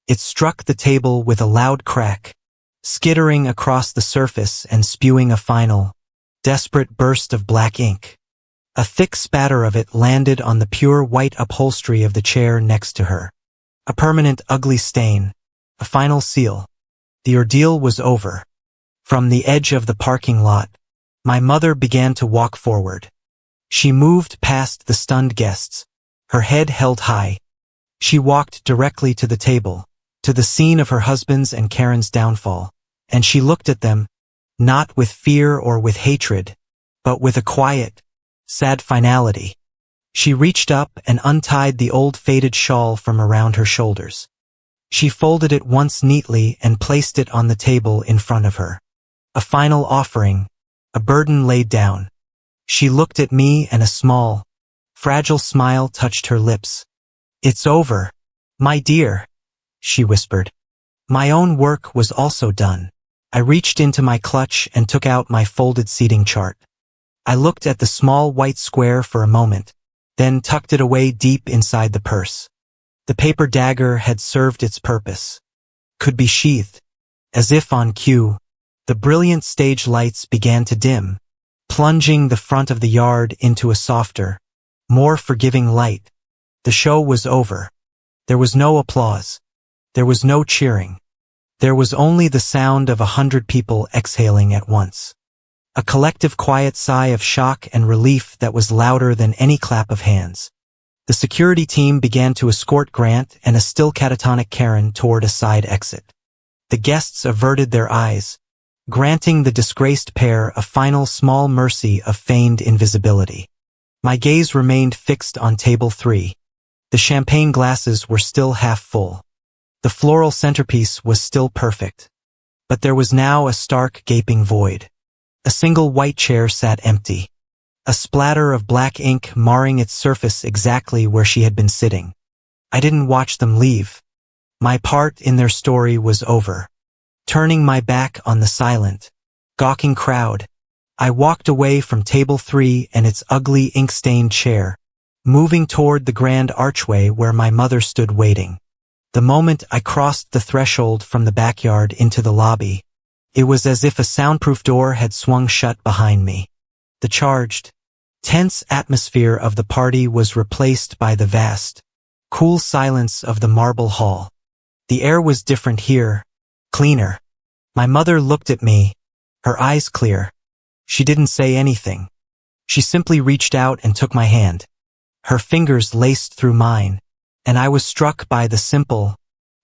It struck the table with a loud crack, skittering across the surface and spewing a final, desperate burst of black ink. A thick spatter of it landed on the pure white upholstery of the chair next to her. A permanent ugly stain, a final seal. The ordeal was over. From the edge of the parking lot, my mother began to walk forward. She moved past the stunned guests, her head held high. She walked directly to the table, to the scene of her husband's and Karen's downfall, and she looked at them, not with fear or with hatred, but with a quiet, sad finality. She reached up and untied the old faded shawl from around her shoulders. She folded it once neatly and placed it on the table in front of her. A final offering, a burden laid down. She looked at me and a small, fragile smile touched her lips. "It's over, my dear," she whispered. My own work was also done. I reached into my clutch and took out my folded seating chart. I looked at the small white square for a moment, then tucked it away deep inside the purse. The paper dagger had served its purpose. Could be sheathed. As if on cue, the brilliant stage lights began to dim, plunging the front of the yard into a softer, more forgiving light. The show was over. There was no applause. There was no cheering. There was only the sound of 100 people exhaling at once. A collective quiet sigh of shock and relief that was louder than any clap of hands. The security team began to escort Grant and a still catatonic Karen toward a side exit. The guests averted their eyes, granting the disgraced pair a final small mercy of feigned invisibility. My gaze remained fixed on table 3. The champagne glasses were still half full. The floral centerpiece was still perfect. But there was now a stark, gaping void. A single white chair sat empty. A splatter of black ink marring its surface exactly where she had been sitting. I didn't watch them leave. My part in their story was over. Turning my back on the silent, gawking crowd, I walked away from table 3 and its ugly ink-stained chair, moving toward the grand archway where my mother stood waiting. The moment I crossed the threshold from the backyard into the lobby, it was as if a soundproof door had swung shut behind me. The charged, tense atmosphere of the party was replaced by the vast, cool silence of the marble hall. The air was different here, cleaner. My mother looked at me, her eyes clear. She didn't say anything. She simply reached out and took my hand. Her fingers laced through mine, and I was struck by the simple,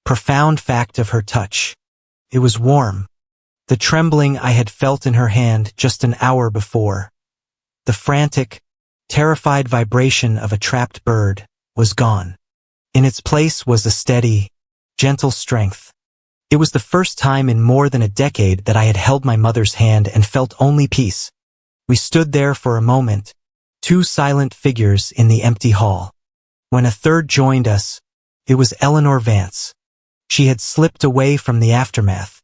profound fact of her touch. It was warm. The trembling I had felt in her hand just an hour before, the frantic, terrified vibration of a trapped bird, was gone. In its place was a steady, gentle strength. It was the first time in more than a decade that I had held my mother's hand and felt only peace. We stood there for a moment, 2 silent figures in the empty hall. When a third joined us, it was Eleanor Vance. She had slipped away from the aftermath,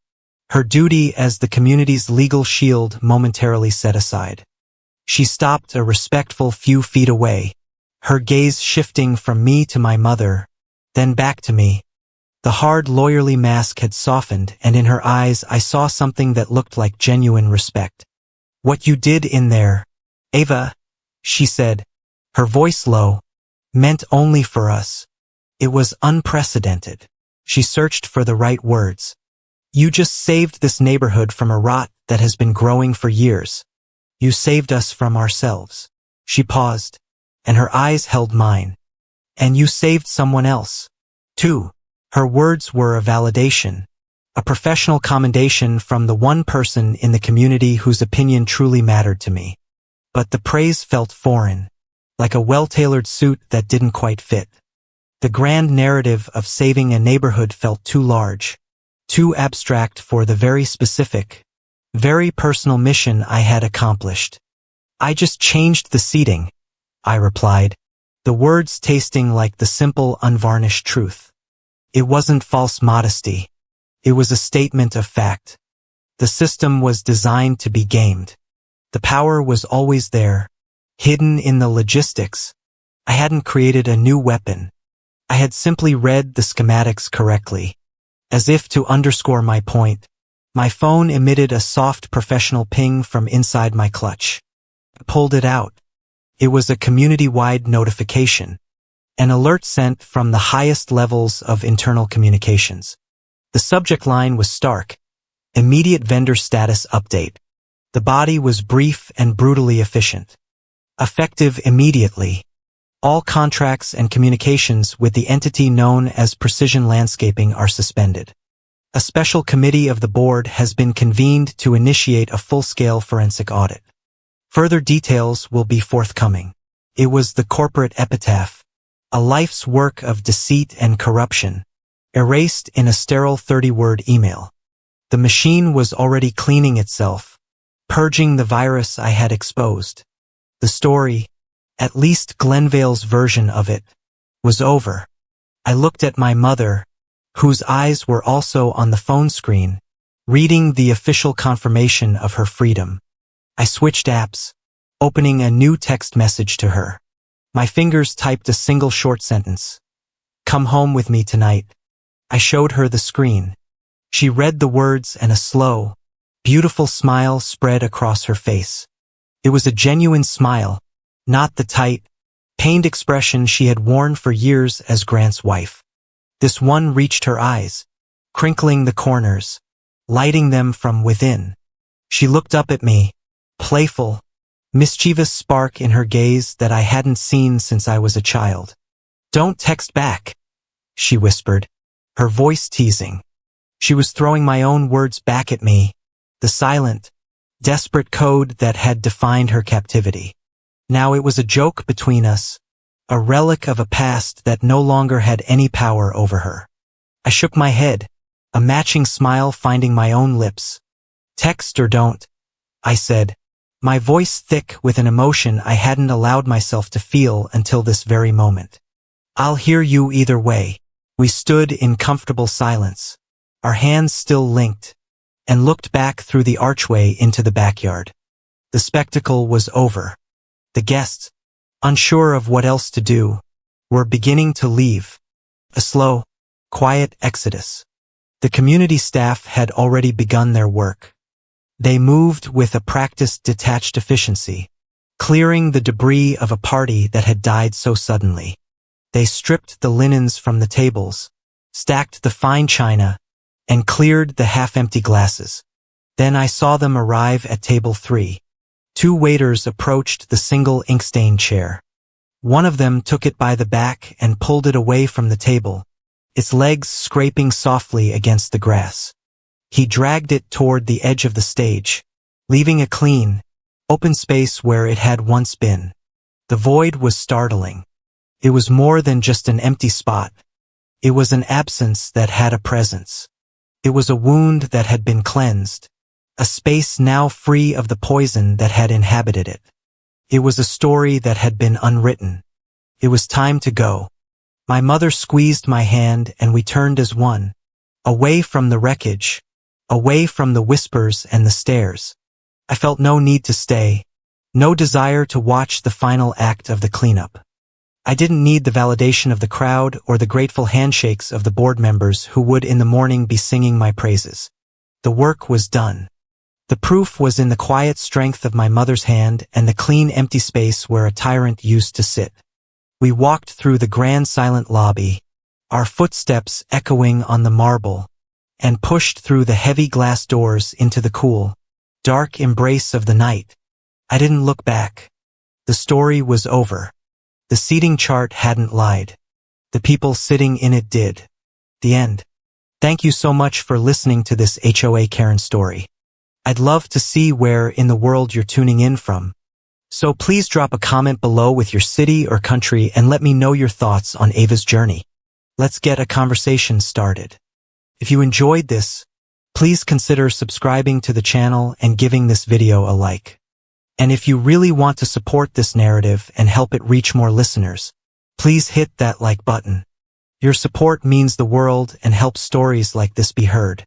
her duty as the community's legal shield momentarily set aside. She stopped a respectful few feet away, her gaze shifting from me to my mother, then back to me. The hard, lawyerly mask had softened, and in her eyes I saw something that looked like genuine respect. "What you did in there, Ava," she said, her voice low, "meant only for us. It was unprecedented." She searched for the right words. "You just saved this neighborhood from a rot that has been growing for years. You saved us from ourselves." She paused, and her eyes held mine. "And you saved someone else, too." Her words were a validation, a professional commendation from the one person in the community whose opinion truly mattered to me. But the praise felt foreign, like a well-tailored suit that didn't quite fit. The grand narrative of saving a neighborhood felt too large, too abstract for the very specific, very personal mission I had accomplished. "I just changed the seating," I replied, the words tasting like the simple, unvarnished truth. It wasn't false modesty. It was a statement of fact. The system was designed to be gamed. The power was always there, hidden in the logistics. I hadn't created a new weapon. I had simply read the schematics correctly. As if to underscore my point, my phone emitted a soft professional ping from inside my clutch. I pulled it out. It was a community-wide notification, an alert sent from the highest levels of internal communications. The subject line was stark: immediate vendor status update. The body was brief and brutally efficient. Effective immediately. All contracts and communications with the entity known as Precision Landscaping are suspended. A special committee of the board has been convened to initiate a full-scale forensic audit. Further details will be forthcoming. It was the corporate epitaph, a life's work of deceit and corruption, erased in a sterile 30-word email. The machine was already cleaning itself, purging the virus I had exposed. The story, at least Glenvale's version of it, was over. I looked at my mother, whose eyes were also on the phone screen, reading the official confirmation of her freedom. I switched apps, opening a new text message to her. My fingers typed a single short sentence. "Come home with me tonight." I showed her the screen. She read the words and a slow, beautiful smile spread across her face. It was a genuine smile, not the tight, pained expression she had worn for years as Grant's wife. This one reached her eyes, crinkling the corners, lighting them from within. She looked up at me, playful, mischievous spark in her gaze that I hadn't seen since I was a child. "Don't text back," she whispered, her voice teasing. She was throwing my own words back at me, the silent, desperate code that had defined her captivity. Now it was a joke between us, a relic of a past that no longer had any power over her. I shook my head, a matching smile finding my own lips. "Text or don't," I said, my voice thick with an emotion I hadn't allowed myself to feel until this very moment. "I'll hear you either way." We stood in comfortable silence, our hands still linked, and looked back through the archway into the backyard. The spectacle was over. The guests, unsure of what else to do, were beginning to leave. A slow, quiet exodus. The community staff had already begun their work. They moved with a practiced detached efficiency, clearing the debris of a party that had died so suddenly. They stripped the linens from the tables, stacked the fine china, and cleared the half-empty glasses. Then I saw them arrive at table 3. 2 waiters approached the single ink-stained chair. One of them took it by the back and pulled it away from the table, its legs scraping softly against the grass. He dragged it toward the edge of the stage, leaving a clean, open space where it had once been. The void was startling. It was more than just an empty spot. It was an absence that had a presence. It was a wound that had been cleansed, a space now free of the poison that had inhabited it. It was a story that had been unwritten. It was time to go. My mother squeezed my hand and we turned as one, away from the wreckage, away from the whispers and the stares. I felt no need to stay, no desire to watch the final act of the cleanup. I didn't need the validation of the crowd or the grateful handshakes of the board members who would in the morning be singing my praises. The work was done. The proof was in the quiet strength of my mother's hand and the clean empty space where a tyrant used to sit. We walked through the grand silent lobby, our footsteps echoing on the marble, and pushed through the heavy glass doors into the cool, dark embrace of the night. I didn't look back. The story was over. The seating chart hadn't lied. The people sitting in it did. The end. Thank you so much for listening to this HOA Karen story. I'd love to see where in the world you're tuning in from. So please drop a comment below with your city or country and let me know your thoughts on Ava's journey. Let's get a conversation started. If you enjoyed this, please consider subscribing to the channel and giving this video a like. And if you really want to support this narrative and help it reach more listeners, please hit that like button. Your support means the world and helps stories like this be heard.